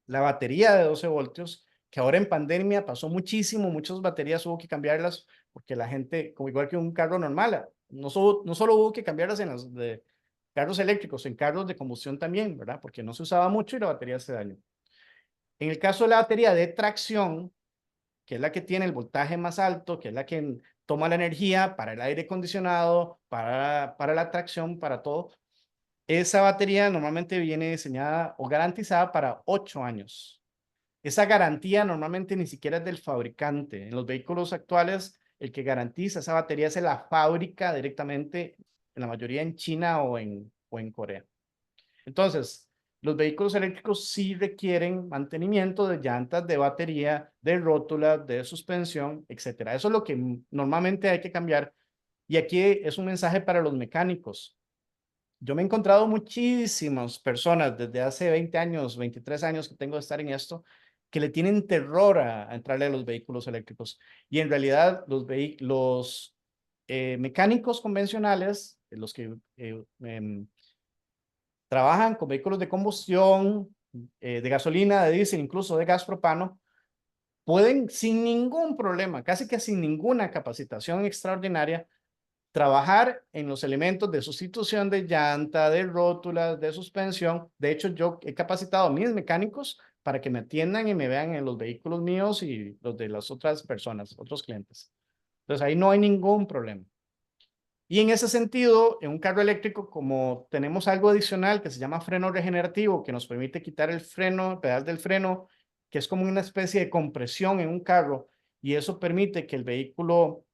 la batería de 12 voltios, que ahora en pandemia pasó muchísimo, muchas baterías hubo que cambiarlas porque la gente, como igual que un carro normal, no solo hubo que cambiarlas en los de carros eléctricos, en carros de combustión también, ¿verdad? Porque no se usaba mucho y la batería se dañó. En el caso de la batería de tracción, que es la que tiene el voltaje más alto, que es la que toma la energía para el aire acondicionado, para la tracción, para todo. Esa batería normalmente viene diseñada o garantizada para 8 años. Esa garantía normalmente ni siquiera es del fabricante. En los vehículos actuales, el que garantiza esa batería es la fábrica directamente, en la mayoría en China o en Corea. Entonces, los vehículos eléctricos sí requieren mantenimiento de llantas, de batería, de rótulas, de suspensión, etcétera. Eso es lo que normalmente hay que cambiar. Y aquí es un mensaje para los mecánicos. Yo me he encontrado muchísimas personas desde hace 20 años, 23 años que tengo de estar en esto, que le tienen terror a entrarle a los vehículos eléctricos. Y en realidad los mecánicos convencionales, los que trabajan con vehículos de combustión, de gasolina, de diésel, incluso de gas propano, pueden sin ningún problema, casi que sin ninguna capacitación extraordinaria, trabajar en los elementos de sustitución de llanta, de rótulas, de suspensión. De hecho, yo he capacitado a mis mecánicos para que me atiendan y me vean en los vehículos míos y los de las otras personas, otros clientes. Entonces, ahí no hay ningún problema. Y en ese sentido, en un carro eléctrico, como tenemos algo adicional que se llama freno regenerativo, que nos permite quitar el freno, el pedal del freno, que es como una especie de compresión en un carro, y eso permite que el vehículo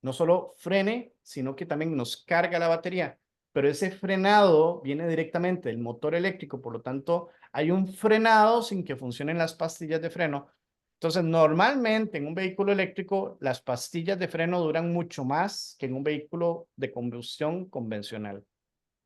no solo frene, sino que también nos carga la batería. Pero ese frenado viene directamente del motor eléctrico, por lo tanto, hay un frenado sin que funcionen las pastillas de freno. Entonces, normalmente en un vehículo eléctrico, las pastillas de freno duran mucho más que en un vehículo de combustión convencional.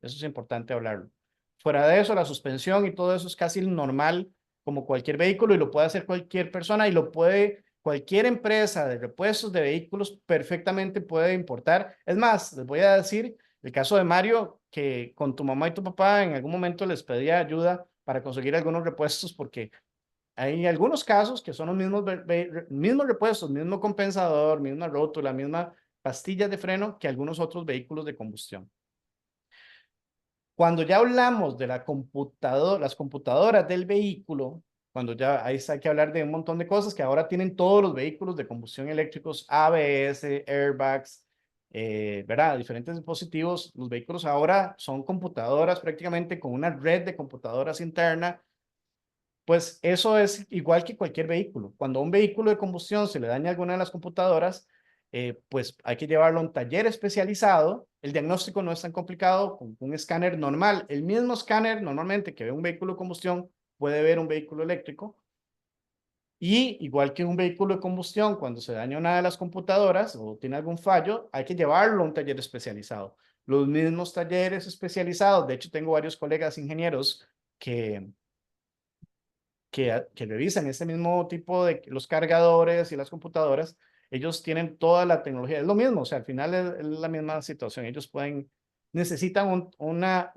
Eso es importante hablarlo. Fuera de eso, la suspensión y todo eso es casi normal como cualquier vehículo y lo puede hacer cualquier persona y lo puede cualquier empresa de repuestos de vehículos perfectamente puede importar. Es más, les voy a decir el caso de Mario, que con tu mamá y tu papá en algún momento les pedía ayuda para conseguir algunos repuestos porque hay algunos casos que son los mismos repuestos, mismo compensador, misma rótula, misma pastilla de freno que algunos otros vehículos de combustión. Cuando ya hablamos de las computadoras del vehículo, cuando ya hay que hablar de un montón de cosas que ahora tienen todos los vehículos de combustión eléctricos, ABS, airbags, ¿verdad? Diferentes dispositivos. Los vehículos ahora son computadoras prácticamente con una red de computadoras interna. Pues eso es igual que cualquier vehículo. Cuando a un vehículo de combustión se le daña alguna de las computadoras, pues hay que llevarlo a un taller especializado. El diagnóstico no es tan complicado con un escáner normal. El mismo escáner normalmente que ve un vehículo de combustión puede ver un vehículo eléctrico. Y igual que un vehículo de combustión, cuando se daña una de las computadoras o tiene algún fallo, hay que llevarlo a un taller especializado. Los mismos talleres especializados, de hecho tengo varios colegas ingenieros que revisan este mismo tipo de los cargadores y las computadoras, ellos tienen toda la tecnología. Es lo mismo, o sea, al final es la misma situación. Ellos necesitan una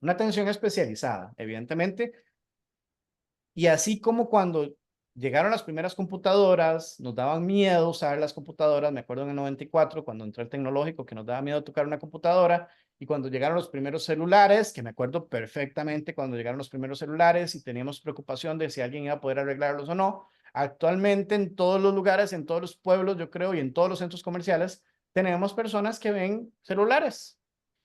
atención especializada, evidentemente. Y así como cuando llegaron las primeras computadoras, nos daban miedo usar las computadoras. Me acuerdo en el 94, cuando entró el tecnológico, que nos daba miedo tocar una computadora. Y cuando llegaron los primeros celulares, que me acuerdo perfectamente cuando llegaron los primeros celulares y teníamos preocupación de si alguien iba a poder arreglarlos o no. Actualmente en todos los lugares, en todos los pueblos, yo creo, y en todos los centros comerciales, tenemos personas que ven celulares.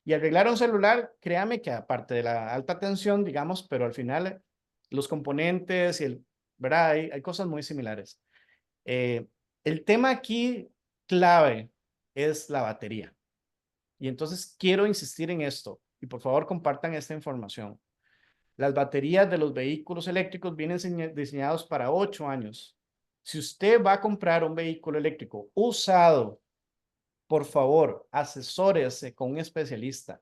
Y arreglar un celular, créame que aparte de la alta tensión, digamos, pero al final los componentes y ¿verdad? Hay cosas muy similares. Eh, el tema aquí clave es la batería. Y entonces quiero insistir en esto. Y por favor compartan esta información. Las baterías de los vehículos eléctricos vienen diseñados para 8 años. Si usted va a comprar un vehículo eléctrico usado, por favor, asesórese con un especialista.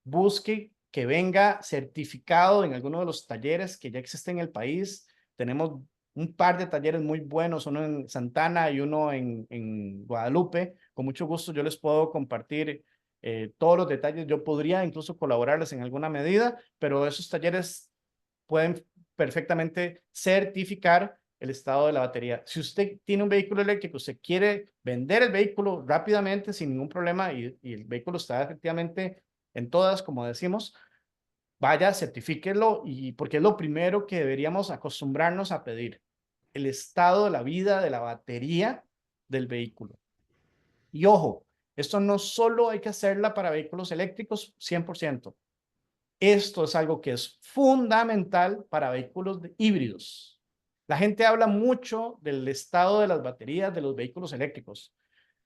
Busque que venga certificado en alguno de los talleres que ya existen en el país. Tenemos un par de talleres muy buenos, uno en Santana y uno en Guadalupe. Con mucho gusto yo les puedo compartir todos los detalles. Yo podría incluso colaborarles en alguna medida, pero esos talleres pueden perfectamente certificar el estado de la batería. Si usted tiene un vehículo eléctrico, usted quiere vender el vehículo rápidamente sin ningún problema y el vehículo está efectivamente en todas, como decimos, vaya, certifíquelo y porque es lo primero que deberíamos acostumbrarnos a pedir, el estado de la vida de la batería del vehículo. Y ojo, esto no solo hay que hacerla para vehículos eléctricos 100%. Esto es algo que es fundamental para vehículos híbridos. La gente habla mucho del estado de las baterías de los vehículos eléctricos,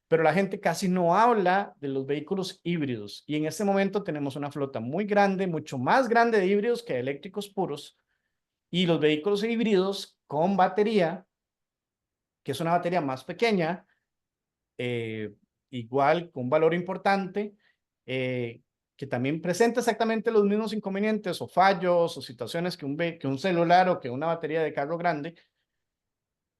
pero la gente casi no habla de los vehículos híbridos. Y en este momento tenemos una flota muy grande, mucho más grande de híbridos que de eléctricos puros. Y los vehículos híbridos con batería, que es una batería más pequeña, eh, igual con un valor importante, que también presenta exactamente los mismos inconvenientes o fallos o situaciones que un celular o que una batería de carro grande.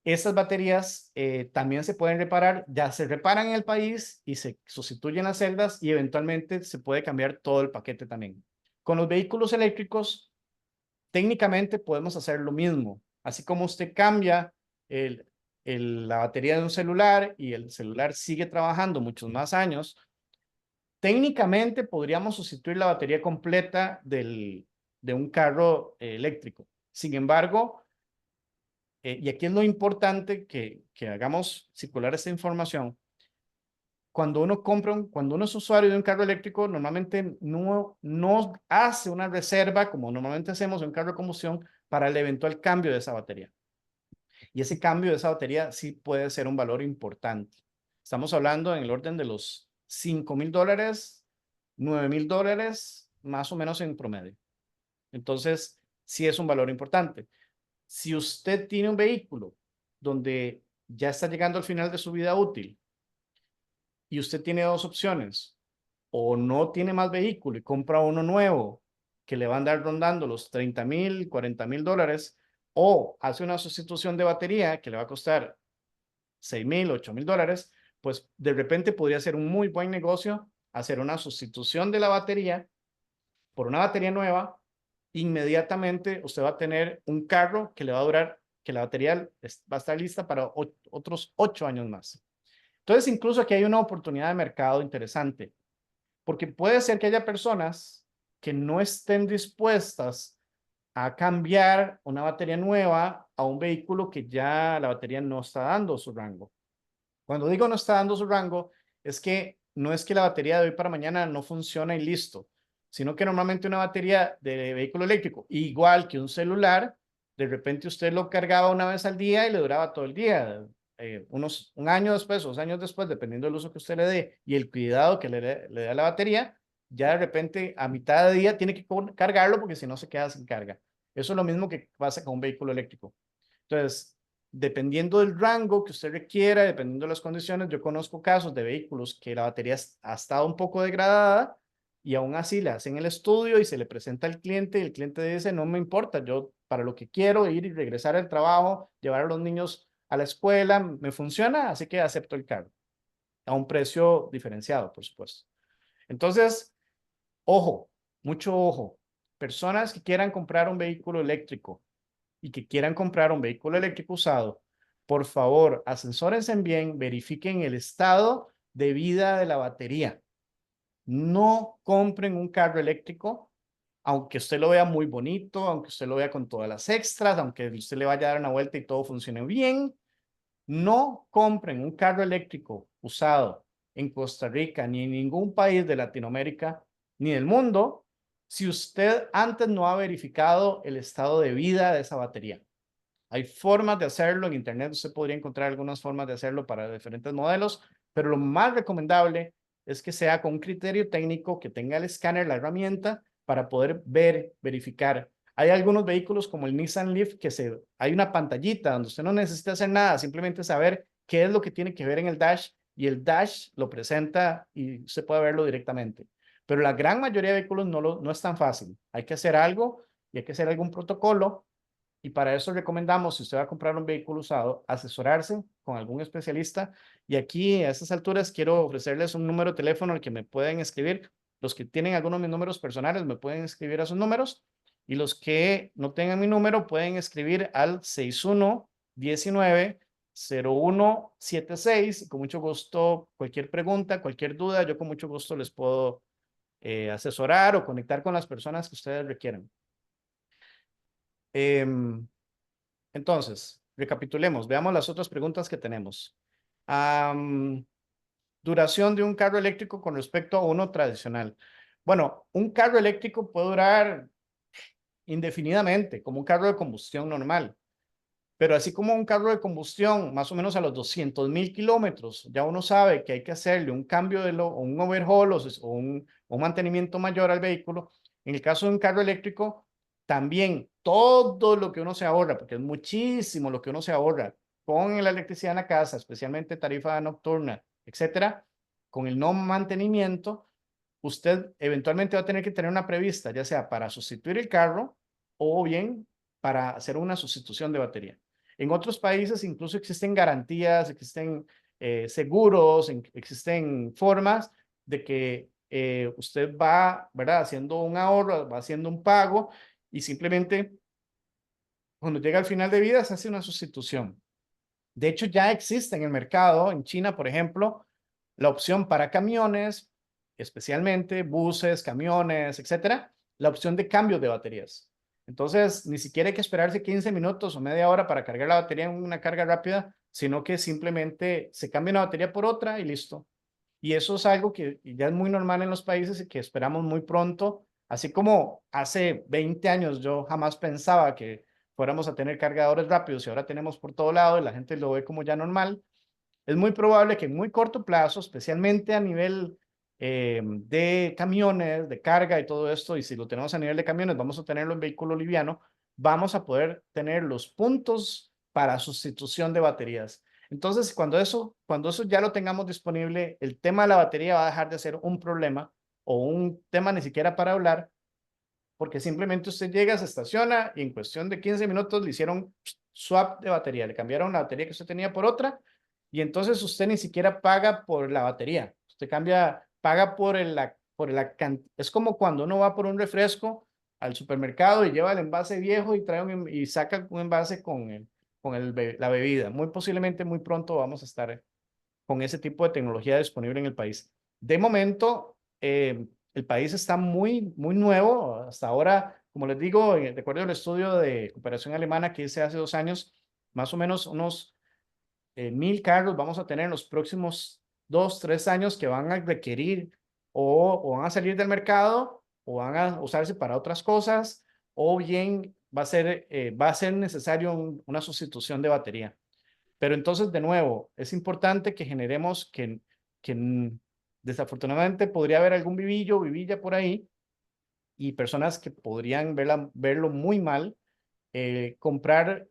Estas baterías también se pueden reparar, ya se reparan en el país y se sustituyen las celdas y eventualmente se puede cambiar todo el paquete también. Con los vehículos eléctricos, técnicamente podemos hacer lo mismo. Así como usted cambia la batería de un celular y el celular sigue trabajando muchos más años, técnicamente podríamos sustituir la batería completa de un carro eléctrico. Sin embargo, y aquí es lo importante que hagamos circular esta información. Cuando uno cuando uno es usuario de un carro eléctrico, normalmente no hace una reserva, como normalmente hacemos en un carro de combustión, para el eventual cambio de esa batería. Y ese cambio de esa batería sí puede ser un valor importante. Estamos hablando en el orden de los $5,000, $9,000, más o menos en promedio. Entonces, sí es un valor importante. Si usted tiene un vehículo donde ya está llegando al final de su vida útil y usted tiene dos opciones, o no tiene más vehículo y compra uno nuevo que le va a andar rondando los $30,000, $40,000, o hace una sustitución de batería que le va a costar $6,000, $8,000, pues de repente podría ser un muy buen negocio hacer una sustitución de la batería por una batería nueva. Inmediatamente usted va a tener un carro que le va a durar, que la batería va a estar lista para otros 8 años más. Entonces, incluso aquí hay una oportunidad de mercado interesante, porque puede ser que haya personas que no estén dispuestas a cambiar una batería nueva a un vehículo que ya la batería no está dando su rango. Cuando digo no está dando su rango, es que no es que la batería de hoy para mañana no funciona y listo, sino que normalmente una batería de vehículo eléctrico, igual que un celular, de repente usted lo cargaba una vez al día y le duraba todo el día. Un año después, 2 años después, dependiendo del uso que usted le dé y el cuidado que le dé a la batería, ya de repente a mitad de día tiene que cargarlo porque si no se queda sin carga. Eso es lo mismo que pasa con un vehículo eléctrico. Entonces, dependiendo del rango que usted requiera, dependiendo de las condiciones, yo conozco casos de vehículos que la batería ha estado un poco degradada y aún así le hacen el estudio y se le presenta al cliente y el cliente dice, no me importa, yo para lo que quiero ir y regresar al trabajo, llevar a los niños a la escuela, me funciona, así que acepto el cargo a un precio diferenciado, por supuesto. Entonces, ojo, mucho ojo. Personas que quieran comprar un vehículo eléctrico y que quieran comprar un vehículo eléctrico usado, por favor, asesórense bien, verifiquen el estado de vida de la batería. No compren un carro eléctrico, aunque usted lo vea muy bonito, aunque usted lo vea con todas las extras, aunque usted le vaya a dar una vuelta y todo funcione bien. No compren un carro eléctrico usado en Costa Rica ni en ningún país de Latinoamérica ni del mundo si usted antes no ha verificado el estado de vida de esa batería. Hay formas de hacerlo, en internet usted podría encontrar algunas formas de hacerlo para diferentes modelos, pero lo más recomendable es que sea con un criterio técnico, que tenga el escáner, la herramienta, para poder verificar. Hay algunos vehículos como el Nissan Leaf hay una pantallita donde usted no necesita hacer nada, simplemente saber qué es lo que tiene que ver en el dash y el dash lo presenta y usted puede verlo directamente. Pero la gran mayoría de vehículos no es tan fácil. Hay que hacer algo y hay que hacer algún protocolo y para eso recomendamos, si usted va a comprar un vehículo usado, asesorarse con algún especialista. Y aquí, a estas alturas, quiero ofrecerles un número de teléfono al que me pueden escribir. Los que tienen algunos de mis números personales me pueden escribir a sus números. Y los que no tengan mi número pueden escribir al 6119-0176. Con mucho gusto, cualquier pregunta, cualquier duda, yo con mucho gusto les puedo asesorar o conectar con las personas que ustedes requieran. Entonces, recapitulemos, veamos las otras preguntas que tenemos. Duración de un carro eléctrico con respecto a uno tradicional. Bueno, un carro eléctrico puede durar indefinidamente, como un carro de combustión normal. Pero así como un carro de combustión, más o menos a los 200.000 kilómetros, ya uno sabe que hay que hacerle un cambio o un overhaul o un mantenimiento mayor al vehículo. En el caso de un carro eléctrico, también todo lo que uno se ahorra, porque es muchísimo lo que uno se ahorra con la electricidad en la casa, especialmente tarifa nocturna, etcétera, con el no mantenimiento, usted eventualmente va a tener que tener una prevista, ya sea para sustituir el carro o bien para hacer una sustitución de batería. En otros países incluso existen garantías, existen seguros, existen formas de que usted va, ¿verdad?, haciendo un ahorro, va haciendo un pago y simplemente cuando llega al final de vida se hace una sustitución. De hecho, ya existe en el mercado, en China, por ejemplo, la opción para camiones, especialmente buses, camiones, etcétera, la opción de cambio de baterías. Entonces, ni siquiera hay que esperarse 15 minutos o media hora para cargar la batería en una carga rápida, sino que simplemente se cambia una batería por otra y listo. Y eso es algo que ya es muy normal en los países y que esperamos muy pronto. Así como hace 20 años yo jamás pensaba que fuéramos a tener cargadores rápidos y ahora tenemos por todo lado y la gente lo ve como ya normal, es muy probable que en muy corto plazo, especialmente a nivel de camiones, de carga y todo esto, y si lo tenemos a nivel de camiones, vamos a tenerlo en vehículo liviano, vamos a poder tener los puntos para sustitución de baterías. Entonces, cuando eso ya lo tengamos disponible, el tema de la batería va a dejar de ser un problema o un tema ni siquiera para hablar, porque simplemente usted llega, se estaciona y en cuestión de 15 minutos le hicieron swap de batería, le cambiaron la batería que usted tenía por otra y entonces usted ni siquiera paga por la batería, usted paga es como cuando uno va por un refresco al supermercado y lleva el envase viejo y y saca un envase la bebida. Muy posiblemente muy pronto vamos a estar con ese tipo de tecnología disponible en el país. De momento, el país está muy, muy nuevo. Hasta ahora, como les digo, de acuerdo al estudio de cooperación alemana que hice hace 2 años, más o menos unos 1.000 carros vamos a tener en los próximos 2, 3 años que van a requerir o van a salir del mercado o van a usarse para otras cosas o bien va a ser necesario una sustitución de batería. Pero entonces, de nuevo, es importante que generemos que desafortunadamente podría haber algún vivillo, vivilla por ahí y personas que podrían verlo muy mal, comprar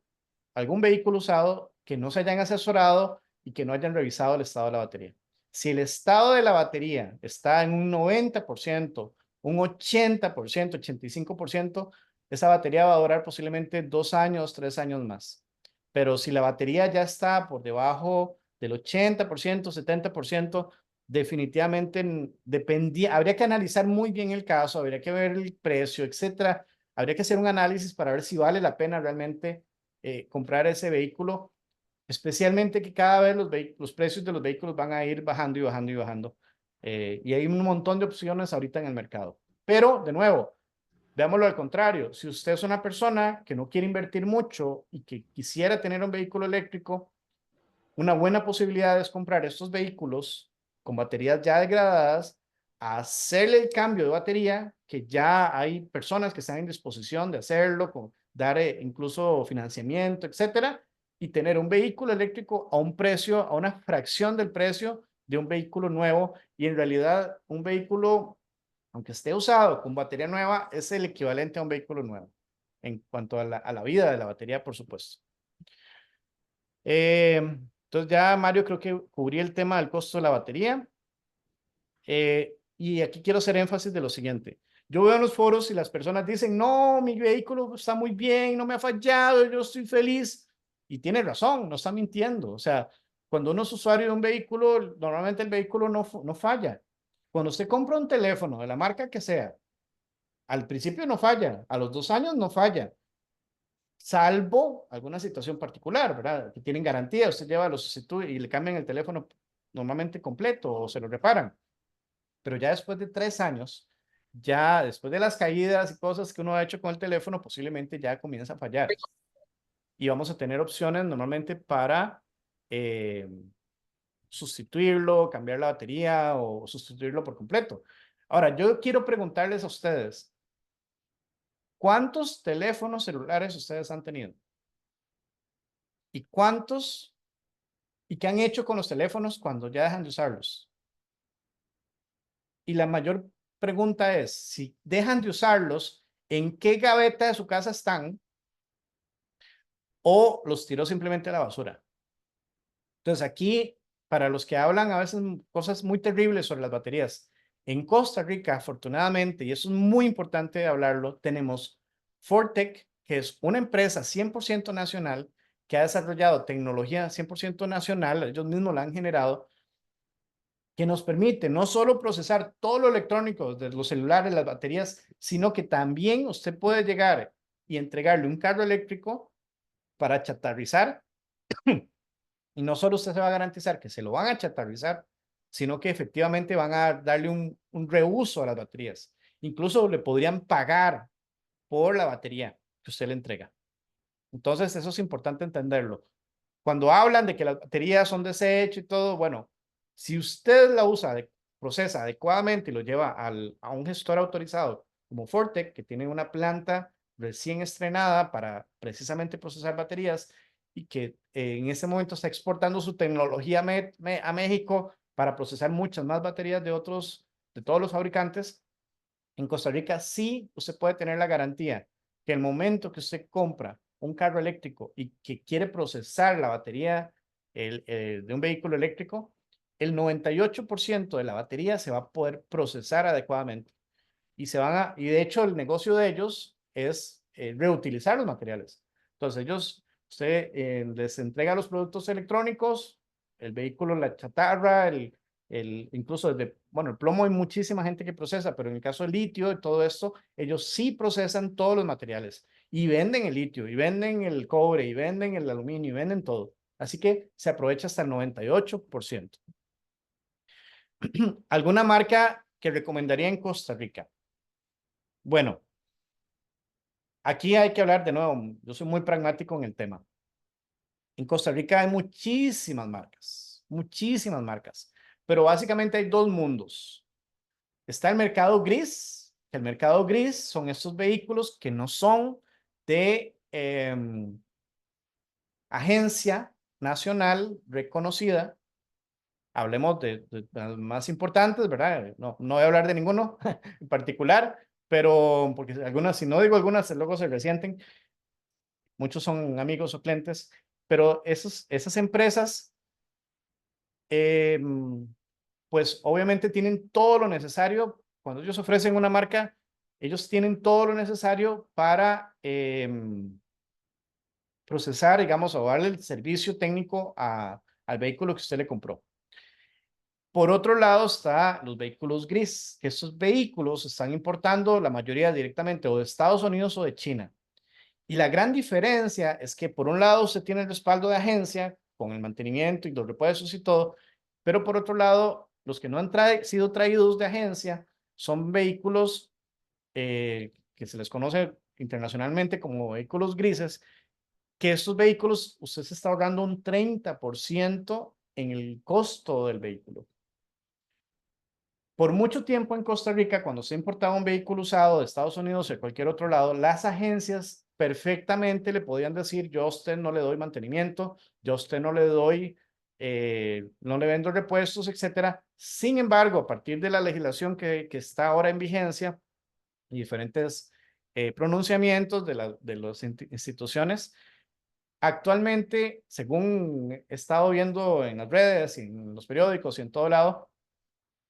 algún vehículo usado que no se hayan asesorado y que no hayan revisado el estado de la batería. Si el estado de la batería está en un 90%, un 80%, 85%, esa batería va a durar posiblemente 2 años, 3 años más. Pero si la batería ya está por debajo del 80%, 70%, definitivamente habría que analizar muy bien el caso, habría que ver el precio, etcétera. Habría que hacer un análisis para ver si vale la pena realmente comprar ese vehículo, especialmente que cada vez los precios de los vehículos van a ir bajando y bajando y bajando. Y hay un montón de opciones ahorita en el mercado. Pero, de nuevo, veámoslo al contrario. Si usted es una persona que no quiere invertir mucho y que quisiera tener un vehículo eléctrico, una buena posibilidad es comprar estos vehículos con baterías ya degradadas hacerle el cambio de batería, que ya hay personas que están en disposición de hacerlo, con dar incluso financiamiento, etcétera, y tener un vehículo eléctrico a un precio, a una fracción del precio de un vehículo nuevo, y en realidad un vehículo, aunque esté usado con batería nueva, es el equivalente a un vehículo nuevo, en cuanto a la vida de la batería, por supuesto. Entonces ya, Mario, creo que cubrí el tema del costo de la batería. Y aquí quiero hacer énfasis de lo siguiente. Yo veo en los foros y las personas dicen, no, mi vehículo está muy bien, no me ha fallado, yo estoy feliz. Y tiene razón, no está mintiendo. O sea, cuando uno es usuario de un vehículo, normalmente el vehículo no falla. Cuando usted compra un teléfono de la marca que sea, al principio no falla, a los 2 años no falla, salvo alguna situación particular, ¿verdad? Que tienen garantía, usted lleva, lo sustituye y le cambian el teléfono normalmente completo o se lo reparan. Pero ya después de 3 años, ya después de las caídas y cosas que uno ha hecho con el teléfono, posiblemente ya comienza a fallar. Y vamos a tener opciones normalmente para eh, sustituirlo, cambiar la batería o sustituirlo por completo. Ahora, yo quiero preguntarles a ustedes, ¿cuántos teléfonos celulares ustedes han tenido? ¿Y cuántos y qué han hecho con los teléfonos cuando ya dejan de usarlos? Y la mayor pregunta es, si dejan de usarlos, ¿en qué gaveta de su casa están? ¿O los tiró simplemente a la basura? Entonces aquí, para los que hablan a veces cosas muy terribles sobre las baterías, en Costa Rica, afortunadamente, y eso es muy importante hablarlo, tenemos Fortec, que es una empresa 100% nacional que ha desarrollado tecnología 100% nacional, ellos mismos la han generado, que nos permite no solo procesar todo lo electrónico de los celulares, las baterías, sino que también usted puede llegar y entregarle un carro eléctrico para chatarrizar. Y no solo usted se va a garantizar que se lo van a chatarrizar, sino que efectivamente van a darle un reuso a las baterías. Incluso le podrían pagar por la batería que usted le entrega. Entonces, eso es importante entenderlo. Cuando hablan de que las baterías son desecho y todo, bueno, si usted la usa, procesa adecuadamente y lo lleva a un gestor autorizado como Fortec, que tiene una planta recién estrenada para precisamente procesar baterías y que en este momento está exportando su tecnología a México para procesar muchas más baterías de todos los fabricantes, en Costa Rica sí usted puede tener la garantía que el momento que usted compra un carro eléctrico y que quiere procesar la batería de un vehículo eléctrico, el 98% de la batería se va a poder procesar adecuadamente. Y de hecho el negocio de ellos es reutilizar los materiales. Entonces usted les entrega los productos electrónicos, el vehículo, la chatarra, incluso bueno, el plomo hay muchísima gente que procesa, pero en el caso del litio y todo esto, ellos sí procesan todos los materiales y venden el litio, y venden el cobre, y venden el aluminio, y venden todo. Así que se aprovecha hasta el 98%. ¿Alguna marca que recomendaría en Costa Rica? Bueno, aquí hay que hablar de nuevo, yo soy muy pragmático en el tema. En Costa Rica hay muchísimas marcas, pero básicamente hay dos mundos. Está el mercado gris. El mercado gris son estos vehículos que no son de agencia nacional reconocida. Hablemos de las más importantes, ¿verdad? No voy a hablar de ninguno en particular, pero porque algunas, si no digo algunas, luego se resienten. Muchos son amigos o clientes, pero esas empresas, eh, pues obviamente tienen todo lo necesario. Cuando ellos ofrecen una marca, ellos tienen todo lo necesario para procesar, digamos, o darle el servicio técnico al vehículo que usted le compró. Por otro lado está los vehículos gris, que estos vehículos se están importando la mayoría directamente o de Estados Unidos o de China. Y la gran diferencia es que por un lado usted tiene el respaldo de agencia con el mantenimiento y los repuestos y todo, pero por otro lado, los que no han sido traídos de agencia son vehículos que se les conoce internacionalmente como vehículos grises, que estos vehículos usted se está ahorrando un 30% en el costo del vehículo. Por mucho tiempo en Costa Rica, cuando se importaba un vehículo usado de Estados Unidos o de cualquier otro lado, las agencias perfectamente le podían decir, yo a usted no le doy mantenimiento, yo a usted no le doy, no le vendo repuestos, etcétera. Sin embargo, a partir de la legislación que está ahora en vigencia y diferentes pronunciamientos de las instituciones, actualmente, según he estado viendo en las redes y en los periódicos y en todo lado,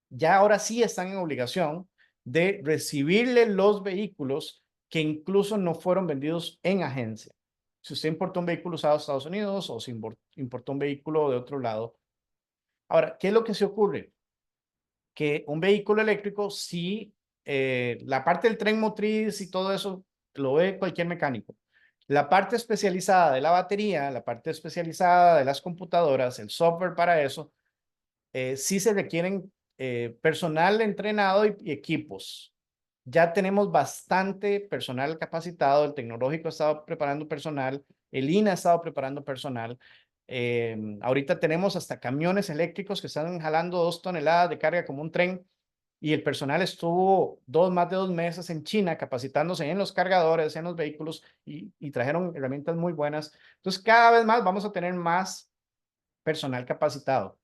ya ahora sí están en obligación de recibirle los vehículos que incluso no fueron vendidos en agencia. Si usted importó un vehículo usado a Estados Unidos o si importó un vehículo de otro lado. Ahora, ¿qué es lo que se ocurre? Que un vehículo eléctrico, sí, la parte del tren motriz y todo eso lo ve cualquier mecánico. La parte especializada de la batería, la parte especializada de las computadoras, el software para eso, sí se requieren personal entrenado y equipos. Ya tenemos bastante personal capacitado, el tecnológico ha estado preparando personal, el INA ha estado preparando personal. Ahorita tenemos hasta camiones eléctricos que están jalando 2 toneladas de carga como un tren y el personal estuvo más de 2 meses en China capacitándose en los cargadores, en los vehículos y trajeron herramientas muy buenas. Entonces, cada vez más vamos a tener más personal capacitado.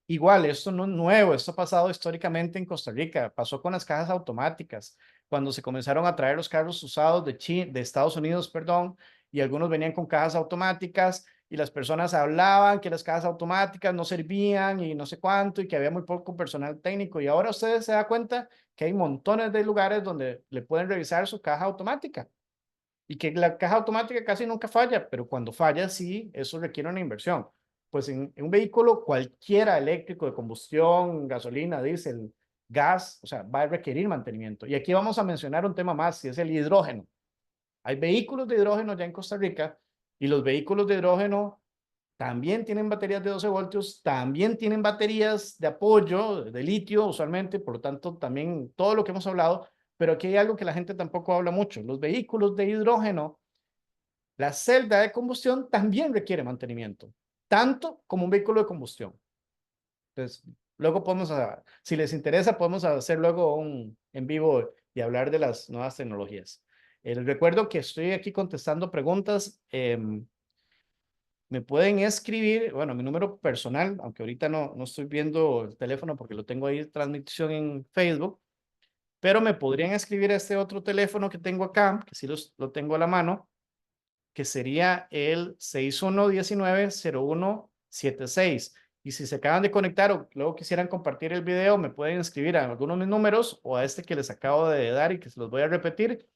Igual, esto no es nuevo, esto ha pasado históricamente en Costa Rica, pasó con las cajas automáticas, cuando se comenzaron a traer los carros usados de Estados Unidos, perdón, y algunos venían con cajas automáticas y las personas hablaban que las cajas automáticas no servían y no sé cuánto y que había muy poco personal técnico y ahora ustedes se dan cuenta que hay montones de lugares donde le pueden revisar su caja automática y que la caja automática casi nunca falla, pero cuando falla sí, eso requiere una inversión. Pues en un vehículo cualquiera eléctrico de combustión, gasolina, diésel, gas, o sea, va a requerir mantenimiento. Y aquí vamos a mencionar un tema más, y es el hidrógeno. Hay vehículos de hidrógeno ya en Costa Rica y los vehículos de hidrógeno también tienen baterías de 12 voltios, también tienen baterías de apoyo, de litio usualmente, por lo tanto también todo lo que hemos hablado, pero aquí hay algo que la gente tampoco habla mucho. Los vehículos de hidrógeno, la celda de combustión también requiere mantenimiento, tanto como un vehículo de combustión. Entonces, luego podemos, si les interesa, podemos hacer luego un en vivo y hablar de las nuevas tecnologías. Les recuerdo que estoy aquí contestando preguntas. Me pueden escribir, bueno, mi número personal, aunque ahorita no estoy viendo el teléfono porque lo tengo ahí transmisión en Facebook, pero me podrían escribir a este otro teléfono que tengo acá, que sí lo tengo a la mano, que sería el 6119-0176. Y si se acaban de conectar o luego quisieran compartir el video, me pueden escribir a algunos de mis números o a este que les acabo de dar y que se los voy a repetir,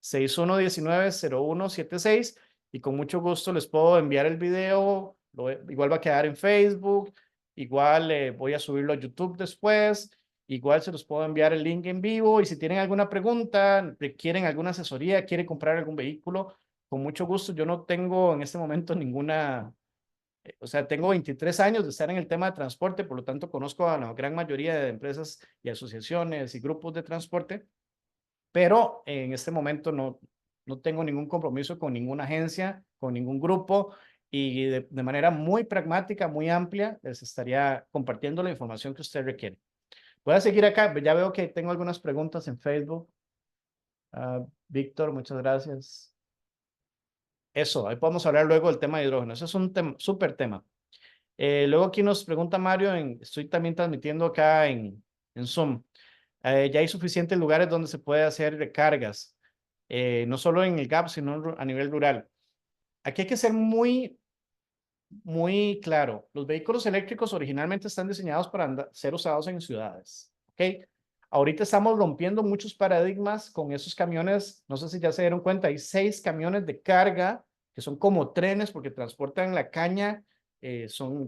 6119-0176. Y con mucho gusto les puedo enviar el video. Igual va a quedar en Facebook. Igual voy a subirlo a YouTube después. Igual se los puedo enviar el link en vivo. Y si tienen alguna pregunta, requieren alguna asesoría, quieren comprar algún vehículo, con mucho gusto. Yo no tengo en este momento ninguna, o sea, tengo 23 años de estar en el tema de transporte, por lo tanto conozco a la gran mayoría de empresas y asociaciones y grupos de transporte, pero en este momento no tengo ningún compromiso con ninguna agencia, con ningún grupo y de manera muy pragmática, muy amplia, les estaría compartiendo la información que usted requiere. Voy a seguir acá, ya veo que tengo algunas preguntas en Facebook. Víctor, muchas gracias. Eso, ahí podemos hablar luego del tema de hidrógeno. Eso es un súper tema. Luego aquí nos pregunta Mario, estoy también transmitiendo acá en Zoom. Ya hay suficientes lugares donde se puede hacer recargas, no solo en el GAP, sino a nivel rural. Aquí hay que ser muy claro. Los vehículos eléctricos originalmente están diseñados para ser usados en ciudades. ¿Ok? Ahorita estamos rompiendo muchos paradigmas con esos camiones. No sé si ya se dieron cuenta, hay 6 camiones de carga que son como trenes porque transportan la caña,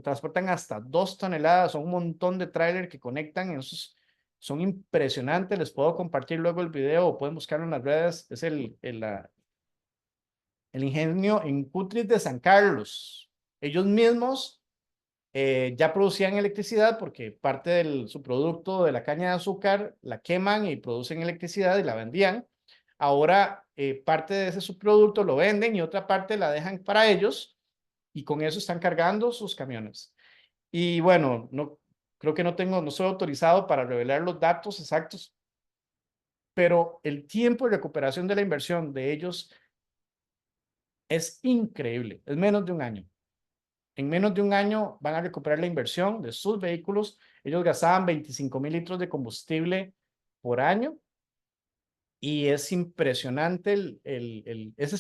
transportan hasta 2 toneladas, son un montón de tráiler que conectan. Esos son impresionantes. Les puedo compartir luego el video o pueden buscarlo en las redes. Es el ingenio en Cutris de San Carlos. Ellos mismos ya producían electricidad porque parte de su producto de la caña de azúcar la queman y producen electricidad y la vendían. Ahora parte de ese subproducto lo venden y otra parte la dejan para ellos y con eso están cargando sus camiones. Y bueno, no, Creo que no soy autorizado para revelar los datos exactos, pero el tiempo de recuperación de la inversión de ellos es increíble, es menos de un año. En menos de un año van a recuperar la inversión de sus vehículos. Ellos gastaban 25,000 litros de combustible por año y es impresionante. Ese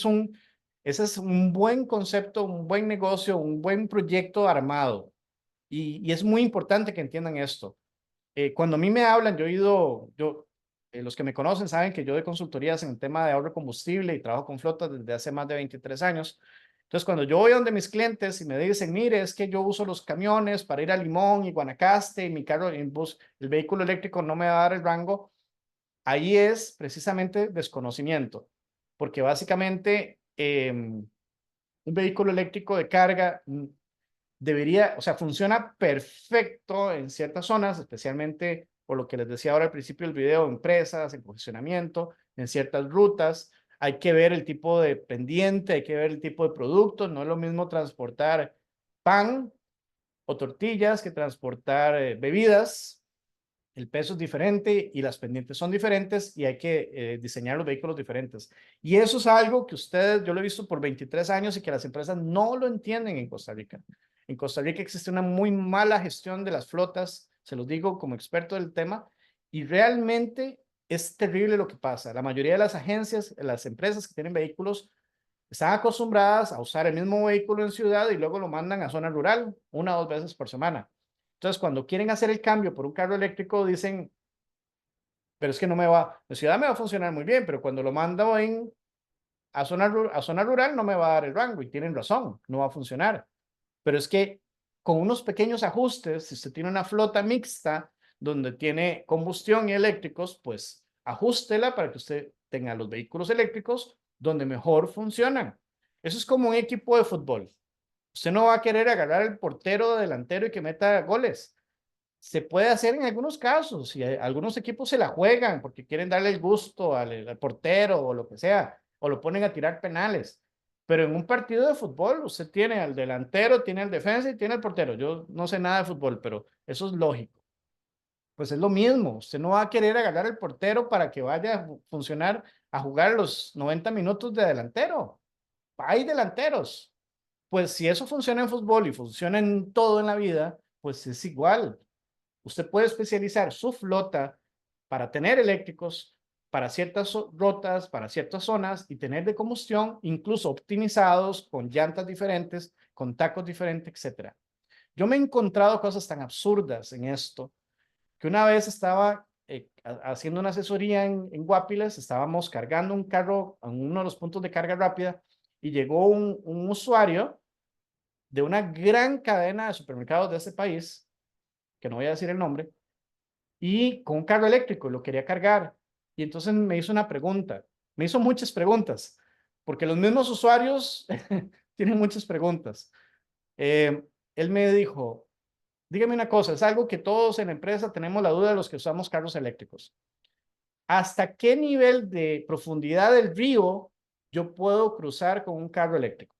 es un buen concepto, un buen negocio, un buen proyecto armado. Y es muy importante que entiendan esto. Cuando a mí me hablan, los que me conocen saben que yo doy consultorías en el tema de ahorro de combustible y trabajo con flotas desde hace más de 23 años. Entonces, cuando yo voy donde mis clientes y me dicen, mire, es que yo uso los camiones para ir a Limón y Guanacaste y mi carro, el vehículo eléctrico no me va a dar el rango, ahí es precisamente desconocimiento, porque básicamente un vehículo eléctrico de carga debería, o sea, funciona perfecto en ciertas zonas, especialmente por lo que les decía ahora al principio del video, empresas, en posicionamiento, en ciertas rutas. Hay que ver el tipo de pendiente, hay que ver el tipo de productos. No es lo mismo transportar pan o tortillas que transportar bebidas. El peso es diferente y las pendientes son diferentes y hay que diseñar los vehículos diferentes. Y eso es algo que yo lo he visto por 23 años y que las empresas no lo entienden en Costa Rica. En Costa Rica existe una muy mala gestión de las flotas, se los digo como experto del tema, y realmente es terrible lo que pasa. La mayoría de las agencias, las empresas que tienen vehículos, están acostumbradas a usar el mismo vehículo en ciudad y luego lo mandan a zona rural 1 o 2 veces por semana. Entonces, cuando quieren hacer el cambio por un carro eléctrico, dicen, pero es que no me va, en ciudad me va a funcionar muy bien, pero cuando lo mando a zona rural no me va a dar el rango y tienen razón, no va a funcionar. Pero es que con unos pequeños ajustes, si usted tiene una flota mixta donde tiene combustión y eléctricos, pues ajústela para que usted tenga los vehículos eléctricos donde mejor funcionan. Eso es como un equipo de fútbol. Usted no va a querer agarrar el portero delantero y que meta goles. Se puede hacer en algunos casos y algunos equipos se la juegan porque quieren darle el gusto al portero o lo que sea, o lo ponen a tirar penales. Pero en un partido de fútbol usted tiene al delantero, tiene al defensa y tiene al portero. Yo no sé nada de fútbol, pero eso es lógico. Pues es lo mismo, usted no va a querer agarrar el portero para que vaya a funcionar, a jugar los 90 minutos de delantero. Hay delanteros. Pues si eso funciona en fútbol y funciona en todo en la vida, pues es igual. Usted puede especializar su flota para tener eléctricos para ciertas rutas, para ciertas zonas y tener de combustión, incluso optimizados con llantas diferentes, con tacos diferentes, etcétera. Yo me he encontrado cosas tan absurdas en esto que una vez estaba haciendo una asesoría en Guapiles, estábamos cargando un carro en uno de los puntos de carga rápida y llegó un usuario de una gran cadena de supermercados de este país, que no voy a decir el nombre, y con un carro eléctrico lo quería cargar. Y entonces me hizo una pregunta, me hizo muchas preguntas, porque los mismos usuarios tienen muchas preguntas. Él me dijo, dígame una cosa, es algo que todos en la empresa tenemos la duda de los que usamos carros eléctricos. ¿Hasta qué nivel de profundidad del río yo puedo cruzar con un carro eléctrico?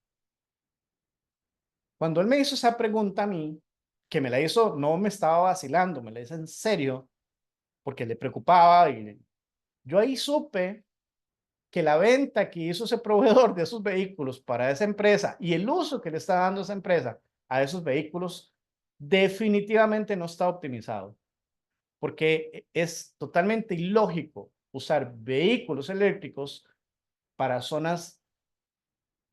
Cuando él me hizo esa pregunta a mí, que me la hizo, no me estaba vacilando, me la hizo en serio, porque le preocupaba y yo ahí supe que la venta que hizo ese proveedor de esos vehículos para esa empresa y el uso que le está dando esa empresa a esos vehículos definitivamente no está optimizado, porque es totalmente ilógico usar vehículos eléctricos para zonas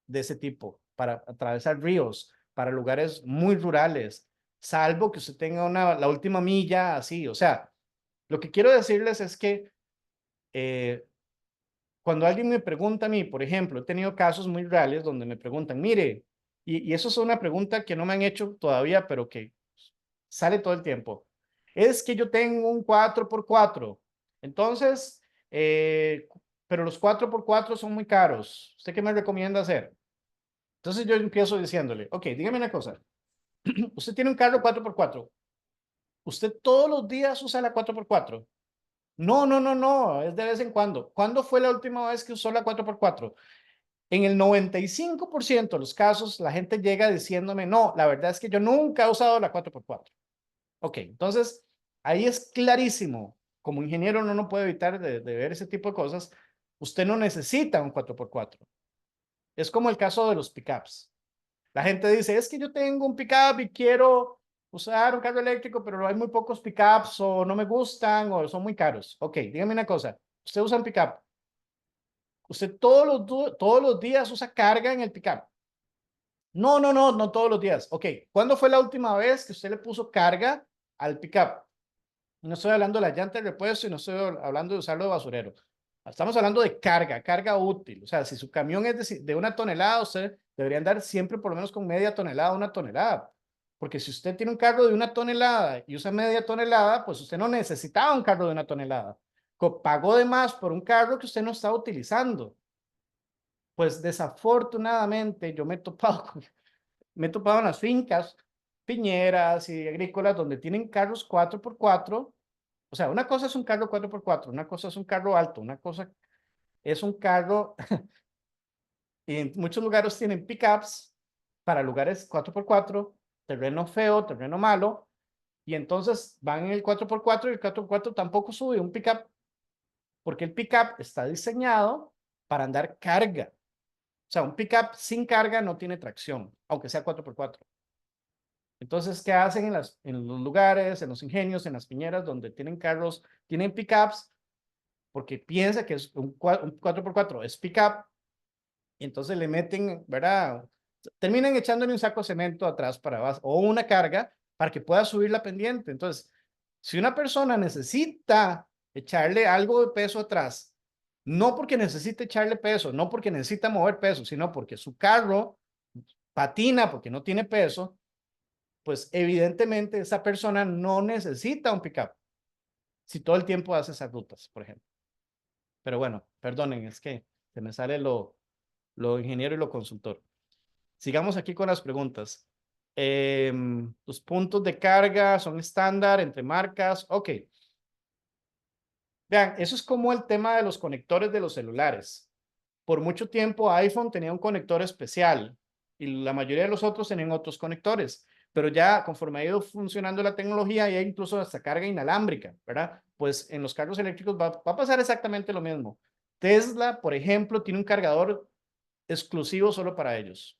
de ese tipo, para atravesar ríos, para lugares muy rurales, salvo que usted tenga la última milla así. O sea, lo que quiero decirles es que eh, cuando alguien me pregunta a mí, por ejemplo, he tenido casos muy reales donde me preguntan, mire, y eso es una pregunta que no me han hecho todavía, pero que sale todo el tiempo. Es que yo tengo un 4x4, entonces, pero los 4x4 son muy caros. ¿Usted qué me recomienda hacer? Entonces yo empiezo diciéndole, ok, dígame una cosa. Usted tiene un carro 4x4. ¿Usted todos los días usa la 4x4? No, no, no, no, es de vez en cuando. ¿Cuándo fue la última vez que usó la 4x4? En el 95% de los casos, la gente llega diciéndome, no, la verdad es que yo nunca he usado la 4x4. Ok, entonces ahí es clarísimo. Como ingeniero uno no puede evitar de ver ese tipo de cosas. Usted no necesita un 4x4. Es como el caso de los pickups. La gente dice, es que yo tengo un pickup y quiero usar un carro eléctrico, pero hay muy pocos pickups o no me gustan o son muy caros. Ok, dígame una cosa. Usted usa un pickup. Usted todos los días usa carga en el pickup. No, no, no, no todos los días. Ok, ¿cuándo fue la última vez que usted le puso carga al pickup? No estoy hablando de la llanta de repuesto y no estoy hablando de usarlo de basurero. Estamos hablando de carga, carga útil. O sea, si su camión es de 1 tonelada, usted debería andar siempre por lo menos con media tonelada, 1 tonelada. Porque si usted tiene un carro de 1 tonelada y usa media tonelada, pues usted no necesitaba un carro de 1 tonelada. Pagó de más por un carro que usted no está utilizando. Pues desafortunadamente yo me he topado en las fincas piñeras y agrícolas donde tienen carros 4x4. O sea, una cosa es un carro 4x4, una cosa es un carro alto, una cosa es un carro, y en muchos lugares tienen pickups para lugares 4x4, terreno feo, terreno malo, y entonces van en el 4x4 y el 4x4 tampoco sube un pickup, porque el pickup está diseñado para andar carga. O sea, un pickup sin carga no tiene tracción, aunque sea 4x4. Entonces, ¿qué hacen en los lugares, en los ingenios, en las piñeras, donde tienen carros, tienen pickups? Porque piensa que es un 4x4 es pickup, y entonces le meten, ¿verdad? Terminan echándole un saco de cemento atrás o una carga para que pueda subir la pendiente. Entonces, si una persona necesita echarle algo de peso atrás, no porque necesite echarle peso, no porque necesita mover peso, sino porque su carro patina porque no tiene peso, pues evidentemente esa persona no necesita un pickup si todo el tiempo hace esas rutas, por ejemplo. Pero bueno, perdonen, es que se me sale lo ingeniero y lo consultor. Sigamos aquí con las preguntas. Los puntos de carga son estándar entre marcas. Ok. Vean, eso es como el tema de los conectores de los celulares. Por mucho tiempo iPhone tenía un conector especial y la mayoría de los otros tenían otros conectores. Pero ya conforme ha ido funcionando la tecnología, ya incluso hasta carga inalámbrica, ¿verdad? Pues en los carros eléctricos va a pasar exactamente lo mismo. Tesla, por ejemplo, tiene un cargador exclusivo solo para ellos.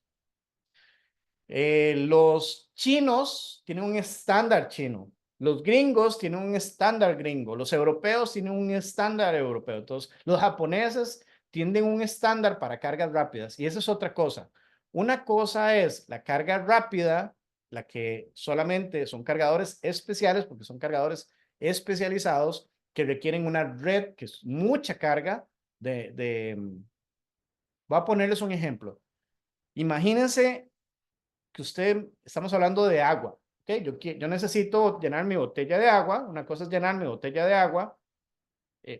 Los chinos tienen un estándar chino. Los gringos tienen un estándar gringo. Los europeos tienen un estándar europeo. Entonces, los japoneses tienen un estándar para cargas rápidas. Y esa es otra cosa. Una cosa es la carga rápida, la que solamente son cargadores especiales, porque son cargadores especializados que requieren una red que es mucha carga voy a ponerles un ejemplo. Imagínense que estamos hablando de agua, ¿ok? Yo necesito llenar mi botella de agua, una cosa es llenar mi botella de agua,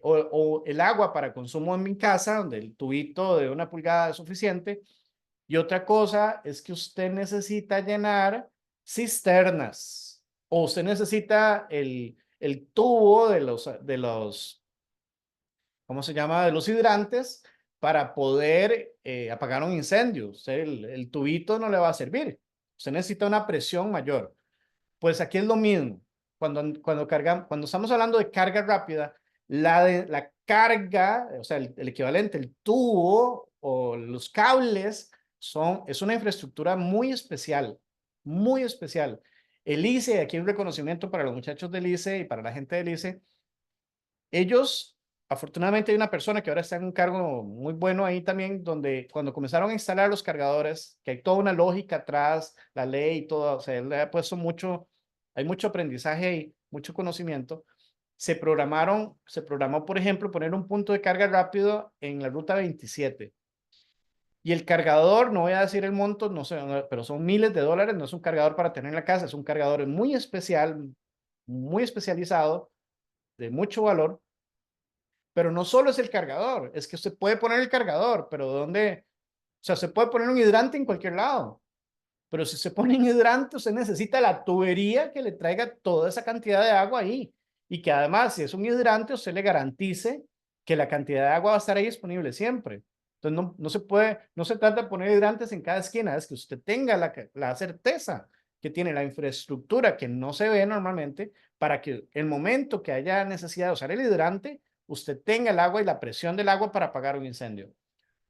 o el agua para consumo en mi casa, donde el tubito de 1 pulgada es suficiente, y otra cosa es que usted necesita llenar cisternas, o usted necesita el tubo ¿cómo se llama? De los hidrantes para poder apagar un incendio. Usted, el tubito no le va a servir. Usted necesita una presión mayor. Pues aquí es lo mismo. Cuando estamos hablando de carga rápida, la carga, o sea, el equivalente, el tubo o los cables, es una infraestructura muy especial, muy especial. El ICE, aquí hay un reconocimiento para los muchachos del ICE y para la gente del ICE. Ellos, afortunadamente hay una persona que ahora está en un cargo muy bueno ahí también, donde cuando comenzaron a instalar los cargadores, que hay toda una lógica atrás, la ley y todo, o sea, él le ha puesto hay mucho aprendizaje y mucho conocimiento. Se programó, por ejemplo, poner un punto de carga rápido en la ruta 27. Y el cargador, no voy a decir el monto, no sé, pero son miles de dólares, no es un cargador para tener en la casa, es un cargador muy especial, muy especializado, de mucho valor. Pero no solo es el cargador, es que usted puede poner el cargador, pero ¿dónde? O sea, se puede poner un hidrante en cualquier lado, pero si se pone un hidrante, usted necesita la tubería que le traiga toda esa cantidad de agua ahí. Y que además, si es un hidrante, usted le garantice que la cantidad de agua va a estar ahí disponible siempre. Entonces, no se trata de poner hidrantes en cada esquina, es que usted tenga la certeza que tiene la infraestructura que no se ve normalmente para que el momento que haya necesidad de usar el hidrante, usted tenga el agua y la presión del agua para apagar un incendio.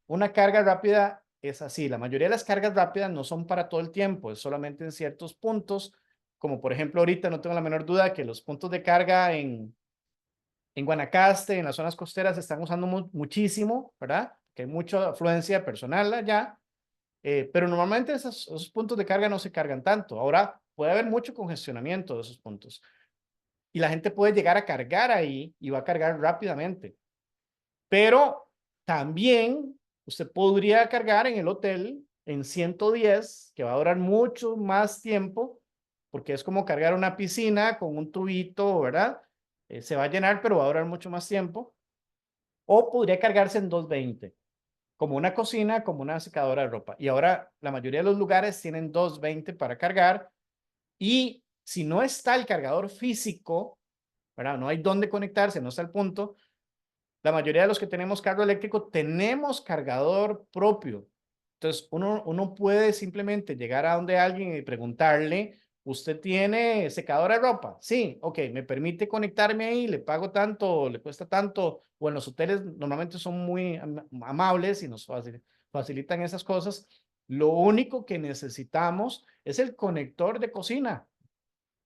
Una carga rápida es así. La mayoría de las cargas rápidas no son para todo el tiempo, es solamente en ciertos puntos, como por ejemplo ahorita no tengo la menor duda que los puntos de carga en Guanacaste, en las zonas costeras, se están usando muchísimo, ¿verdad? Que hay mucha afluencia personal allá, pero normalmente esos puntos de carga no se cargan tanto. Ahora puede haber mucho congestionamiento de esos puntos y la gente puede llegar a cargar ahí y va a cargar rápidamente. Pero también usted podría cargar en el hotel en 110, que va a durar mucho más tiempo, porque es como cargar una piscina con un tubito, ¿verdad? Se va a llenar, pero va a durar mucho más tiempo. O podría cargarse en 220, como una cocina, como una secadora de ropa. Y ahora la mayoría de los lugares tienen 220 para cargar. Y si no está el cargador físico, ¿verdad? No hay dónde conectarse, no está el punto. La mayoría de los que tenemos carro eléctrico tenemos cargador propio. Entonces, uno puede simplemente llegar a donde alguien y preguntarle, ¿usted tiene secadora de ropa? Sí, ok, ¿me permite conectarme ahí? ¿Le pago tanto? ¿Le cuesta tanto? O en los hoteles normalmente son muy amables y nos facilitan esas cosas. Lo único que necesitamos es el conector de cocina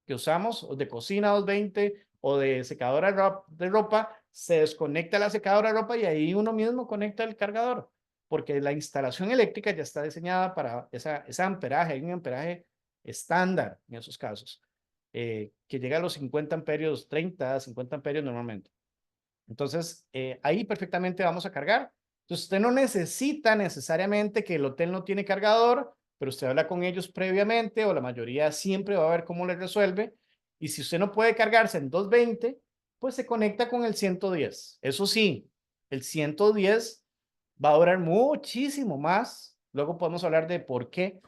que usamos, o de cocina 220 o de secadora de ropa, se desconecta la secadora de ropa y ahí uno mismo conecta el cargador, porque la instalación eléctrica ya está diseñada para ese amperaje, hay un amperaje estándar en esos casos, que llega a los 50 amperios, 30, 50 amperios normalmente. Entonces, ahí perfectamente vamos a cargar. Entonces, usted no necesita necesariamente que el hotel no tiene cargador, pero usted habla con ellos previamente o la mayoría siempre va a ver cómo le resuelve. Y si usted no puede cargarse en 220, pues se conecta con el 110. Eso sí, el 110 va a durar muchísimo más. Luego podemos hablar de por qué,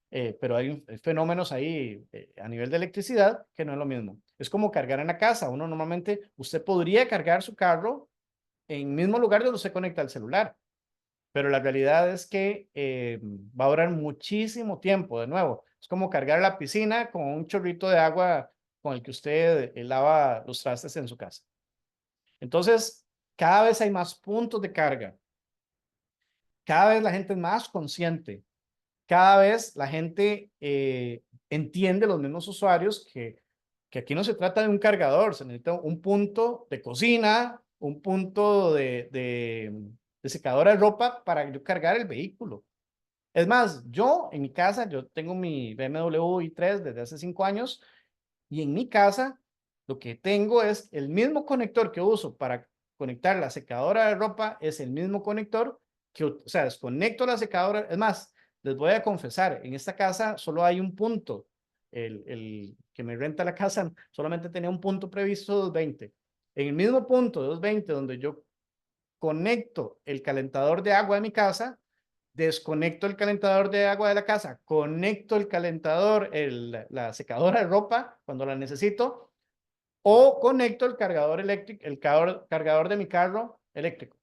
pero hay fenómenos ahí a nivel de electricidad que no es lo mismo. Es como cargar en la casa. Uno normalmente, usted podría cargar su carro en el mismo lugar donde se conecta el celular, pero la realidad es que va a durar muchísimo tiempo. De nuevo, es como cargar la piscina con un chorrito de agua con el que usted lava los trastes en su casa. Entonces, cada vez hay más puntos de carga, cada vez la gente es más consciente, cada vez la gente entiende, los mismos usuarios, que aquí no se trata de un cargador, se necesita un punto de cocina, un punto de secadora de ropa para yo cargar el vehículo. Es más, yo en mi casa, yo tengo mi BMW i3 desde hace 5 años y en mi casa lo que tengo es el mismo conector que uso para conectar la secadora de ropa, es el mismo conector que, o sea, desconecto la secadora. Es más, les voy a confesar, en esta casa solo hay un punto. El que me renta la casa solamente tenía un punto previsto 220. En el mismo punto de 220 donde yo conecto el calentador de agua de mi casa, desconecto el calentador de agua de la casa, conecto el calentador, la secadora de ropa cuando la necesito, o conecto el cargador eléctrico, el cargador de mi carro eléctrico.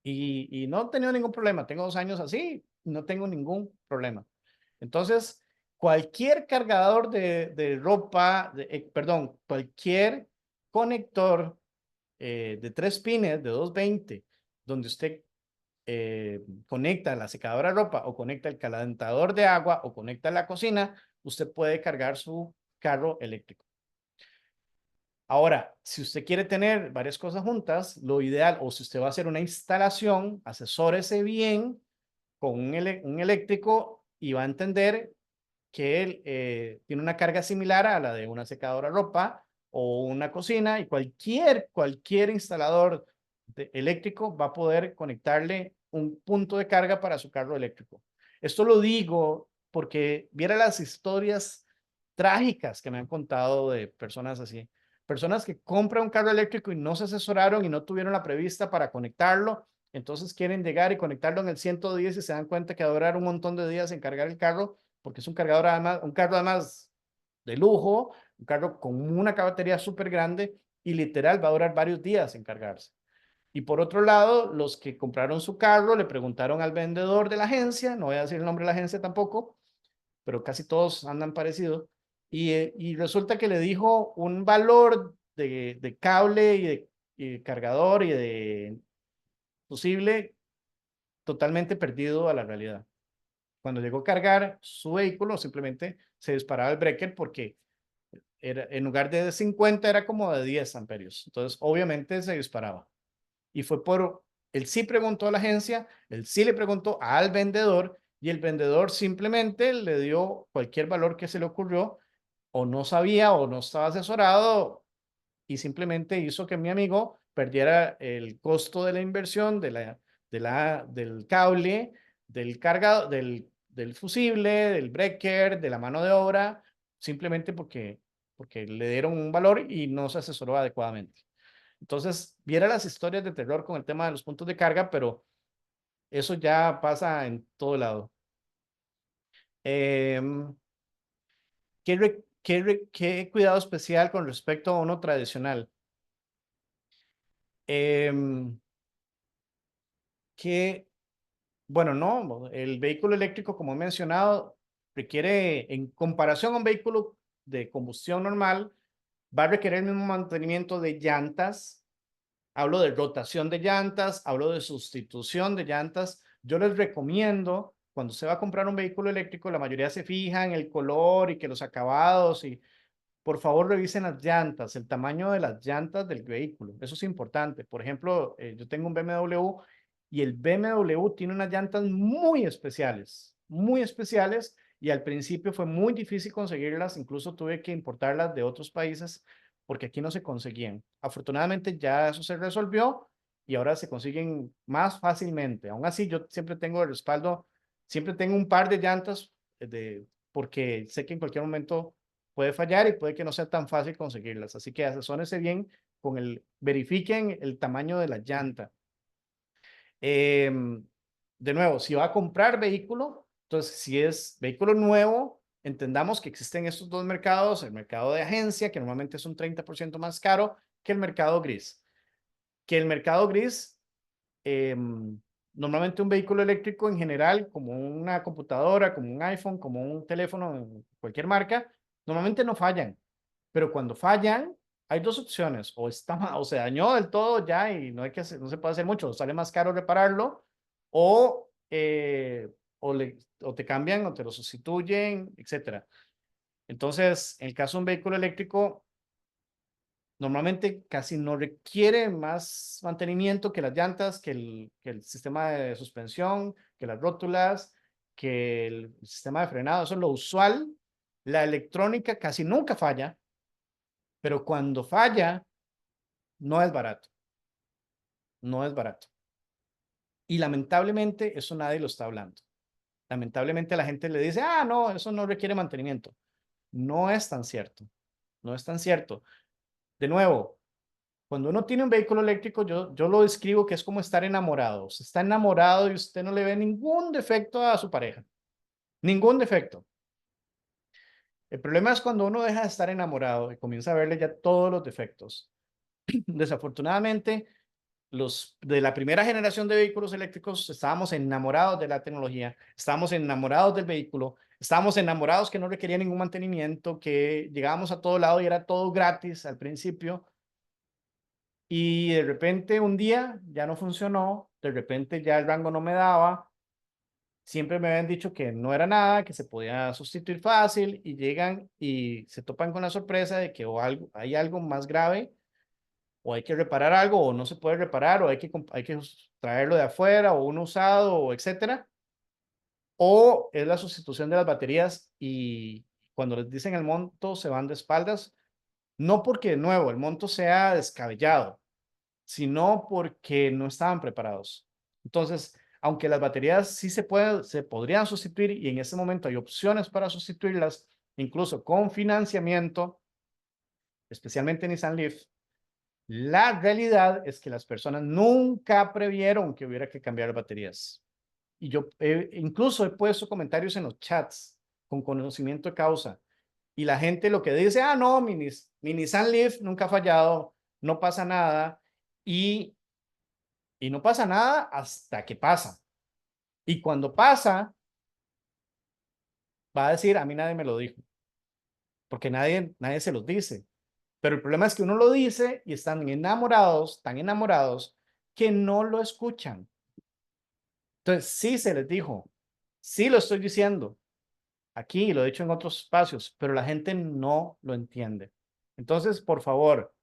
Y no he tenido ningún problema. Tengo 2 años así, no tengo ningún problema. Entonces, cualquier cargador de ropa, perdón, cualquier conector de 3 pines de 220, donde usted conecta la secadora de ropa o conecta el calentador de agua o conecta la cocina, usted puede cargar su carro eléctrico. Ahora, si usted quiere tener varias cosas juntas, lo ideal, o si usted va a hacer una instalación, asesórese bien con un eléctrico y va a entender que él tiene una carga similar a la de una secadora de ropa o una cocina, y cualquier instalador eléctrico va a poder conectarle un punto de carga para su carro eléctrico. Esto lo digo porque viera las historias trágicas que me han contado de personas así. Personas que compran un carro eléctrico y no se asesoraron y no tuvieron la prevista para conectarlo. Entonces quieren llegar y conectarlo en el 110 y se dan cuenta que va a durar un montón de días en cargar el carro, porque es un cargador además, un carro además de lujo, un carro con una batería súper grande y literal va a durar varios días en cargarse. Y por otro lado, los que compraron su carro le preguntaron al vendedor de la agencia, no voy a decir el nombre de la agencia tampoco, pero casi todos andan parecido. Y resulta que le dijo un valor de cable y de cargador y de fusible totalmente perdido a la realidad. Cuando llegó a cargar su vehículo, simplemente se disparaba el breaker porque era, en lugar de 50 era como de 10 amperios. Entonces, obviamente se disparaba. Y fue por, él sí preguntó a la agencia, él sí le preguntó al vendedor y el vendedor simplemente le dio cualquier valor que se le ocurrió o no sabía o no estaba asesorado y simplemente hizo que mi amigo perdiera el costo de la inversión del cable, del cargado, del fusible, del breaker, de la mano de obra, simplemente porque le dieron un valor y no se asesoró adecuadamente. Entonces, viera las historias de terror con el tema de los puntos de carga, pero eso ya pasa en todo lado. ¿Qué cuidado especial con respecto a uno tradicional? Em, que, bueno, no, el vehículo eléctrico, como he mencionado, requiere, en comparación a un vehículo de combustión normal, va a requerir el mismo mantenimiento de llantas. Hablo de rotación de llantas, hablo de sustitución de llantas. Yo les recomiendo, cuando se va a comprar un vehículo eléctrico, la mayoría se fija en el color y que los acabados y por favor revisen las llantas, el tamaño de las llantas del vehículo. Eso es importante. Por ejemplo, yo tengo un BMW y el BMW tiene unas llantas muy especiales y al principio fue muy difícil conseguirlas, incluso tuve que importarlas de otros países porque aquí no se conseguían. Afortunadamente ya eso se resolvió y ahora se consiguen más fácilmente. Aún así, yo siempre tengo el respaldo, siempre tengo un par de llantas porque sé que en cualquier momento puede fallar y puede que no sea tan fácil conseguirlas. Así que asesórense bien verifiquen el tamaño de la llanta. Eh, de nuevo, si va a comprar vehículo, entonces si es vehículo nuevo, entendamos que existen estos dos mercados, el mercado de agencia, que normalmente es un 30% más caro que el mercado gris. Que el mercado gris, eh, normalmente un vehículo eléctrico en general, como una computadora, como un iPhone, como un teléfono, cualquier marca, normalmente no fallan. Pero cuando fallan, hay dos opciones, o se dañó del todo ya y no se puede hacer mucho, sale más caro repararlo, o, o te cambian o te lo sustituyen, etcétera. Entonces, en el caso de un vehículo eléctrico, normalmente casi no requiere más mantenimiento que las llantas, que el sistema de suspensión, que las rótulas, que el sistema de frenado, eso es lo usual. La electrónica casi nunca falla, pero cuando falla, no es barato, no es barato. Y lamentablemente eso nadie lo está hablando. Lamentablemente la gente le dice, ah, no, eso no requiere mantenimiento. No es tan cierto, no es tan cierto. De nuevo, cuando uno tiene un vehículo eléctrico, yo lo describo que es como estar enamorado. Usted está enamorado y usted no le ve ningún defecto a su pareja, ningún defecto. El problema es cuando uno deja de estar enamorado y comienza a verle ya todos los defectos. Desafortunadamente, los de la primera generación de vehículos eléctricos estábamos enamorados de la tecnología, estábamos enamorados del vehículo, estábamos enamorados que no requería ningún mantenimiento, que llegábamos a todo lado y era todo gratis al principio. Y de repente un día ya no funcionó, de repente ya el rango no me daba, siempre me habían dicho que no era nada, que se podía sustituir fácil y llegan y se topan con la sorpresa de que hay algo más grave o hay que reparar algo, o no se puede reparar, o hay que traerlo de afuera, o uno usado, o etcétera. O es la sustitución de las baterías y cuando les dicen el monto se van de espaldas, no porque de nuevo el monto sea descabellado, sino porque no estaban preparados. Entonces, aunque las baterías sí se podrían sustituir y en ese momento hay opciones para sustituirlas, incluso con financiamiento, especialmente Nissan Leaf, la realidad es que las personas nunca previeron que hubiera que cambiar baterías. Y yo incluso he puesto comentarios en los chats con conocimiento de causa. Y la gente lo que dice, ah, no, mi Nissan Leaf nunca ha fallado, no pasa nada. Y, y no pasa nada hasta que pasa. Y cuando pasa, va a decir, a mí nadie me lo dijo, porque nadie se los dice. Pero el problema es que uno lo dice y están enamorados, tan enamorados, que no lo escuchan. Entonces, sí se les dijo, sí lo estoy diciendo, aquí lo he dicho en otros espacios, pero la gente no lo entiende. Entonces, por favor,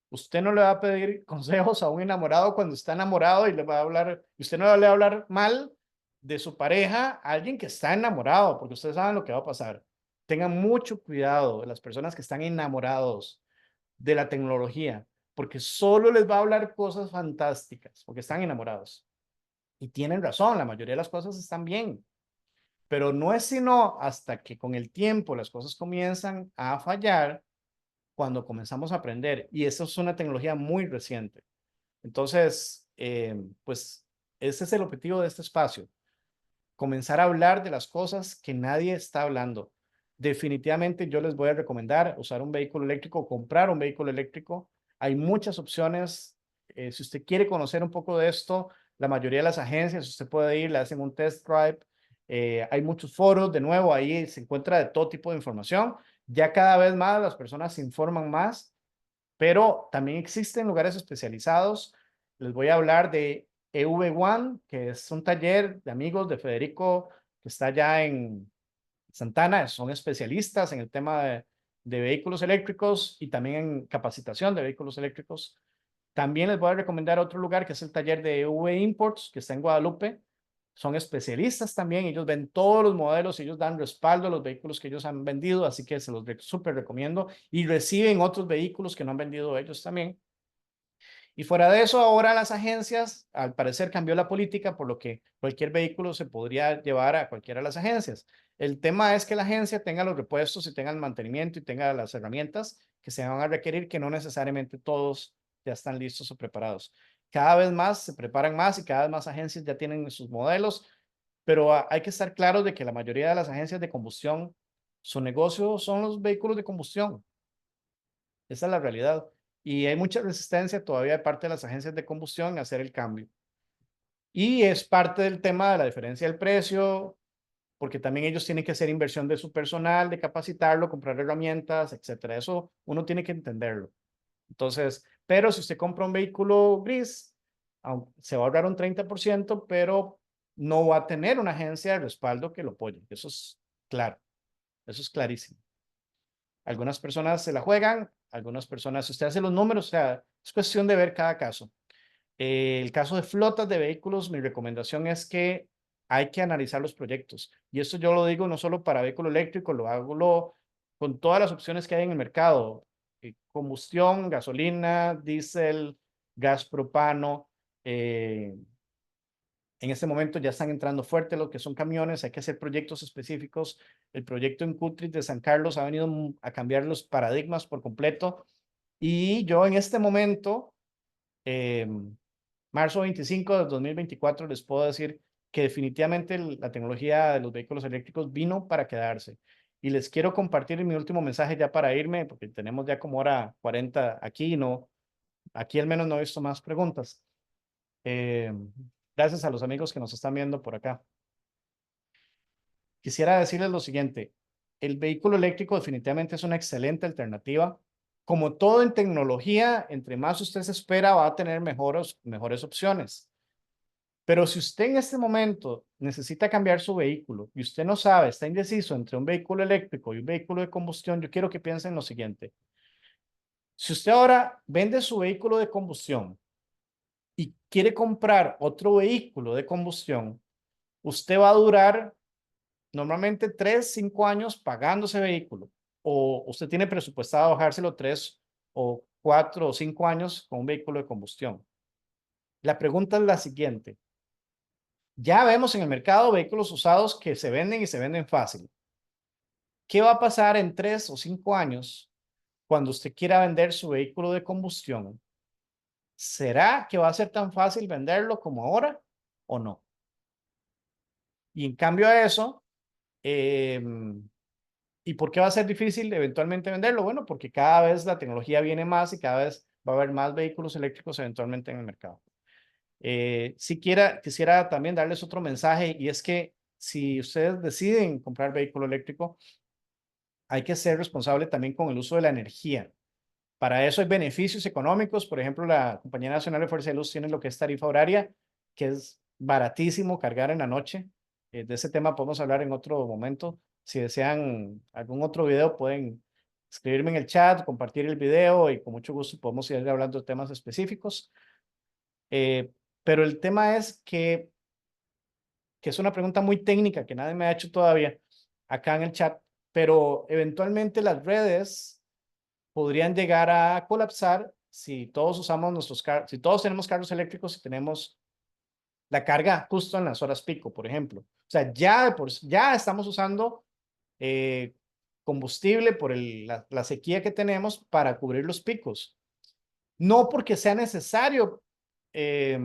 usted no le va a pedir consejos a un enamorado cuando está enamorado y le va a hablar, usted no le va a hablar mal de su pareja a alguien que está enamorado, porque ustedes saben lo que va a pasar. Tengan mucho cuidado de las personas que están enamorados de la tecnología, porque solo les va a hablar cosas fantásticas, porque están enamorados. Y tienen razón, la mayoría de las cosas están bien, pero no es sino hasta que con el tiempo las cosas comienzan a fallar cuando comenzamos a aprender. Y eso es una tecnología muy reciente. Entonces, pues ese es el objetivo de este espacio, comenzar a hablar de las cosas que nadie está hablando. Definitivamente yo les voy a recomendar usar un vehículo eléctrico, comprar un vehículo eléctrico. Hay muchas opciones. Si usted quiere conocer un poco de esto, la mayoría de las agencias, usted puede ir, le hacen un test drive. Hay muchos foros, de nuevo, ahí se encuentra de todo tipo de información. Ya cada vez más las personas se informan más, pero también existen lugares especializados. Les voy a hablar de EV1, que es un taller de amigos de Federico que está allá en Santana. Son especialistas en el tema de vehículos eléctricos y también en capacitación de vehículos eléctricos. También les voy a recomendar otro lugar que es el taller de EV Imports, que está en Guadalupe. Son especialistas también, ellos ven todos los modelos, ellos dan respaldo a los vehículos que ellos han vendido, así que se los súper recomiendo y reciben otros vehículos que no han vendido ellos también. Y fuera de eso, ahora las agencias, al parecer, cambió la política, por lo que cualquier vehículo se podría llevar a cualquiera de las agencias. El tema es que la agencia tenga los repuestos y tenga el mantenimiento y tenga las herramientas que se van a requerir, que no necesariamente todos ya están listos o preparados. Cada vez más se preparan más y cada vez más agencias ya tienen sus modelos, pero hay que estar claros de que la mayoría de las agencias de combustión, su negocio son los vehículos de combustión. Esa es la realidad. Y hay mucha resistencia todavía de parte de las agencias de combustión a hacer el cambio. Y es parte del tema de la diferencia del precio, porque también ellos tienen que hacer inversión de su personal, de capacitarlo, comprar herramientas, etcétera. Eso uno tiene que entenderlo. Entonces, pero si usted compra un vehículo gris, se va a ahorrar un 30%, pero no va a tener una agencia de respaldo que lo apoye. Eso es claro, eso es clarísimo. Algunas personas se la juegan, algunas personas, si usted hace los números, o sea, es cuestión de ver cada caso. El caso de flotas de vehículos, mi recomendación es que hay que analizar los proyectos. Y esto yo lo digo no solo para vehículo eléctrico, lo hago con todas las opciones que hay en el mercado. Combustión, gasolina, diésel, gas propano. En este momento ya están entrando fuerte lo que son camiones, hay que hacer proyectos específicos. El proyecto en Cutris de San Carlos ha venido a cambiar los paradigmas por completo. Y yo en este momento, eh, marzo 25 de 2024, les puedo decir que definitivamente la tecnología de los vehículos eléctricos vino para quedarse. Y les quiero compartir mi último mensaje ya para irme, porque tenemos ya como hora 40 aquí, no, aquí al menos no he visto más preguntas. Eh, Gracias a los amigos que nos están viendo por acá. Quisiera decirles lo siguiente, el vehículo eléctrico definitivamente es una excelente alternativa. Como todo en tecnología, entre más usted se espera, va a tener mejores opciones. Pero si usted en este momento necesita cambiar su vehículo y usted no sabe, está indeciso entre un vehículo eléctrico y un vehículo de combustión, yo quiero que piensen en lo siguiente. Si usted ahora vende su vehículo de combustión y quiere comprar otro vehículo de combustión, usted va a durar normalmente 3, 5 años pagando ese vehículo. O usted tiene presupuestado bajárselo 3 o 4 o 5 años con un vehículo de combustión. La pregunta es la siguiente. Ya vemos en el mercado vehículos usados que se venden y se venden fácil. ¿Qué va a pasar en 3 o 5 años cuando usted quiera vender su vehículo de combustión? ¿Será que va a ser tan fácil venderlo como ahora o no? Y en cambio a eso, eh, ¿y por qué va a ser difícil eventualmente venderlo? Bueno, porque cada vez la tecnología viene más y cada vez va a haber más vehículos eléctricos eventualmente en el mercado. Quisiera también darles otro mensaje y es que si ustedes deciden comprar vehículo eléctrico, hay que ser responsable también con el uso de la energía. Para eso hay beneficios económicos. Por ejemplo, la Compañía Nacional de Fuerza de Luz tiene lo que es tarifa horaria, que es baratísimo cargar en la noche. De ese tema podemos hablar en otro momento. Si desean algún otro video, pueden escribirme en el chat, compartir el video y con mucho gusto podemos ir hablando de temas específicos. Pero el tema es que es una pregunta muy técnica que nadie me ha hecho todavía acá en el chat, pero eventualmente las redes podrían llegar a colapsar si todos usamos nuestros carros, si todos tenemos carros eléctricos y tenemos la carga justo en las horas pico, por ejemplo. O sea, ya estamos usando eh, combustible por la sequía que tenemos para cubrir los picos. No porque sea necesario, eh,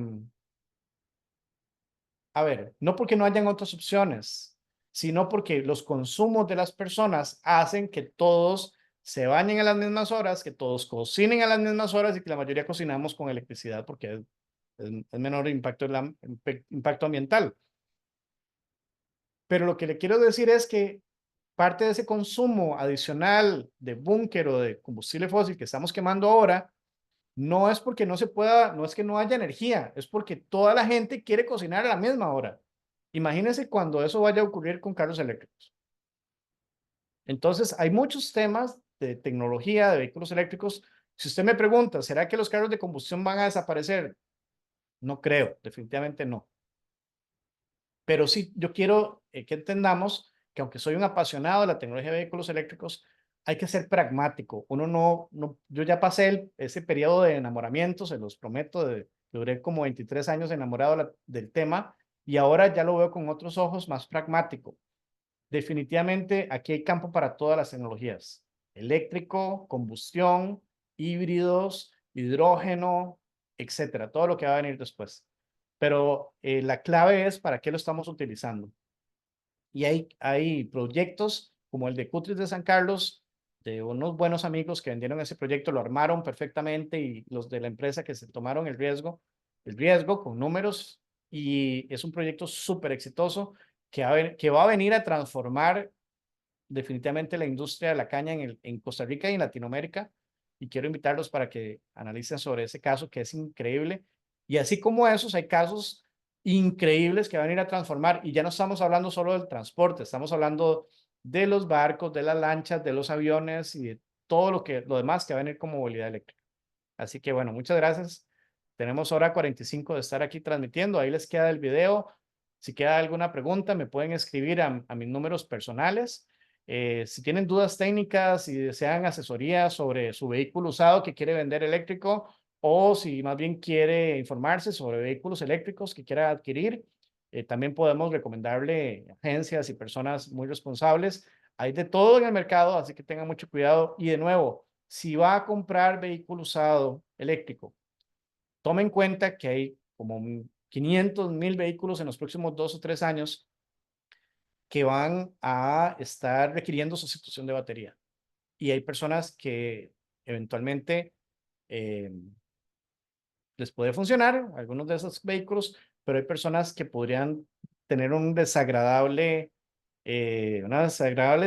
a ver, no porque no hayan otras opciones, sino porque los consumos de las personas hacen que todos se bañen a las mismas horas, que todos cocinen a las mismas horas y que la mayoría cocinamos con electricidad porque es menor impacto ambiental. Pero lo que le quiero decir es que parte de ese consumo adicional de búnker o de combustible fósil que estamos quemando ahora, no es porque no se pueda, no es que no haya energía, es porque toda la gente quiere cocinar a la misma hora. Imagínense cuando eso vaya a ocurrir con carros eléctricos. Entonces, hay muchos temas de tecnología, de vehículos eléctricos. Si usted me pregunta, ¿será que los carros de combustión van a desaparecer? No creo, definitivamente no. Pero sí, yo quiero que entendamos que aunque soy un apasionado de la tecnología de vehículos eléctricos, hay que ser pragmático. Uno yo ya pasé ese periodo de enamoramiento, se los prometo, duré como 23 años enamorado del tema y ahora ya lo veo con otros ojos más pragmático. Definitivamente aquí hay campo para todas las tecnologías: eléctrico, combustión, híbridos, hidrógeno, etcétera, todo lo que va a venir después. Pero la clave es para qué lo estamos utilizando. Y hay proyectos como el de Cutris de San Carlos, de unos buenos amigos que vendieron ese proyecto, lo armaron perfectamente y los de la empresa que se tomaron el riesgo con números, y es un proyecto súper exitoso que va a venir a transformar definitivamente la industria de la caña en Costa Rica y en Latinoamérica. Y quiero invitarlos para que analicen sobre ese caso que es increíble. Y así como esos, hay casos increíbles que van a ir a transformar. Y ya no estamos hablando solo del transporte, estamos hablando de los barcos, de las lanchas, de los aviones y de todo lo demás que va a venir como movilidad eléctrica. Así que bueno, muchas gracias. Tenemos hora 45 de estar aquí transmitiendo. Ahí les queda el video. Si queda alguna pregunta, me pueden escribir a mis números personales. Si tienen dudas técnicas, si desean asesoría sobre su vehículo usado que quiere vender eléctrico, o si más bien quiere informarse sobre vehículos eléctricos que quiera adquirir, también podemos recomendarle agencias y personas muy responsables. Hay de todo en el mercado, así que tengan mucho cuidado. Y de nuevo, si va a comprar vehículo usado eléctrico, tome en cuenta que hay como 500,000 vehículos en los próximos 2 o 3 años que van a estar requiriendo sustitución de batería. Y hay personas que eventualmente eh, les puede funcionar algunos de esos vehículos, pero hay personas que podrían tener una desagradable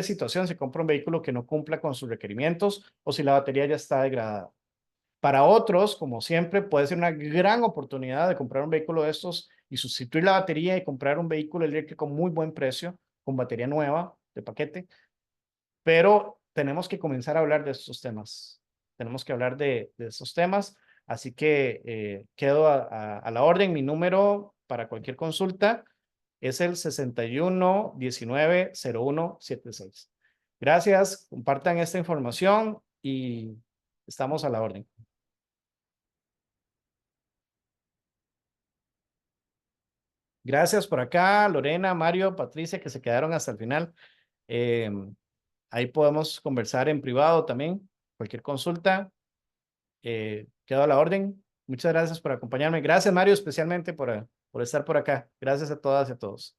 situación si compra un vehículo que no cumpla con sus requerimientos o si la batería ya está degradada. Para otros, como siempre, puede ser una gran oportunidad de comprar un vehículo de estos y sustituir la batería y comprar un vehículo eléctrico muy buen precio, con batería nueva de paquete. Pero tenemos que comenzar a hablar de estos temas. Tenemos que hablar de estos temas. Así que quedo a la orden. Mi número para cualquier consulta es el 61190176. Gracias. Compartan esta información y estamos a la orden. Gracias por acá, Lorena, Mario, Patricia, que se quedaron hasta el final. Eh, Ahí podemos conversar en privado también. Cualquier consulta, quedo a la orden. Muchas gracias por acompañarme. Gracias, Mario, especialmente por estar por acá. Gracias a todas y a todos.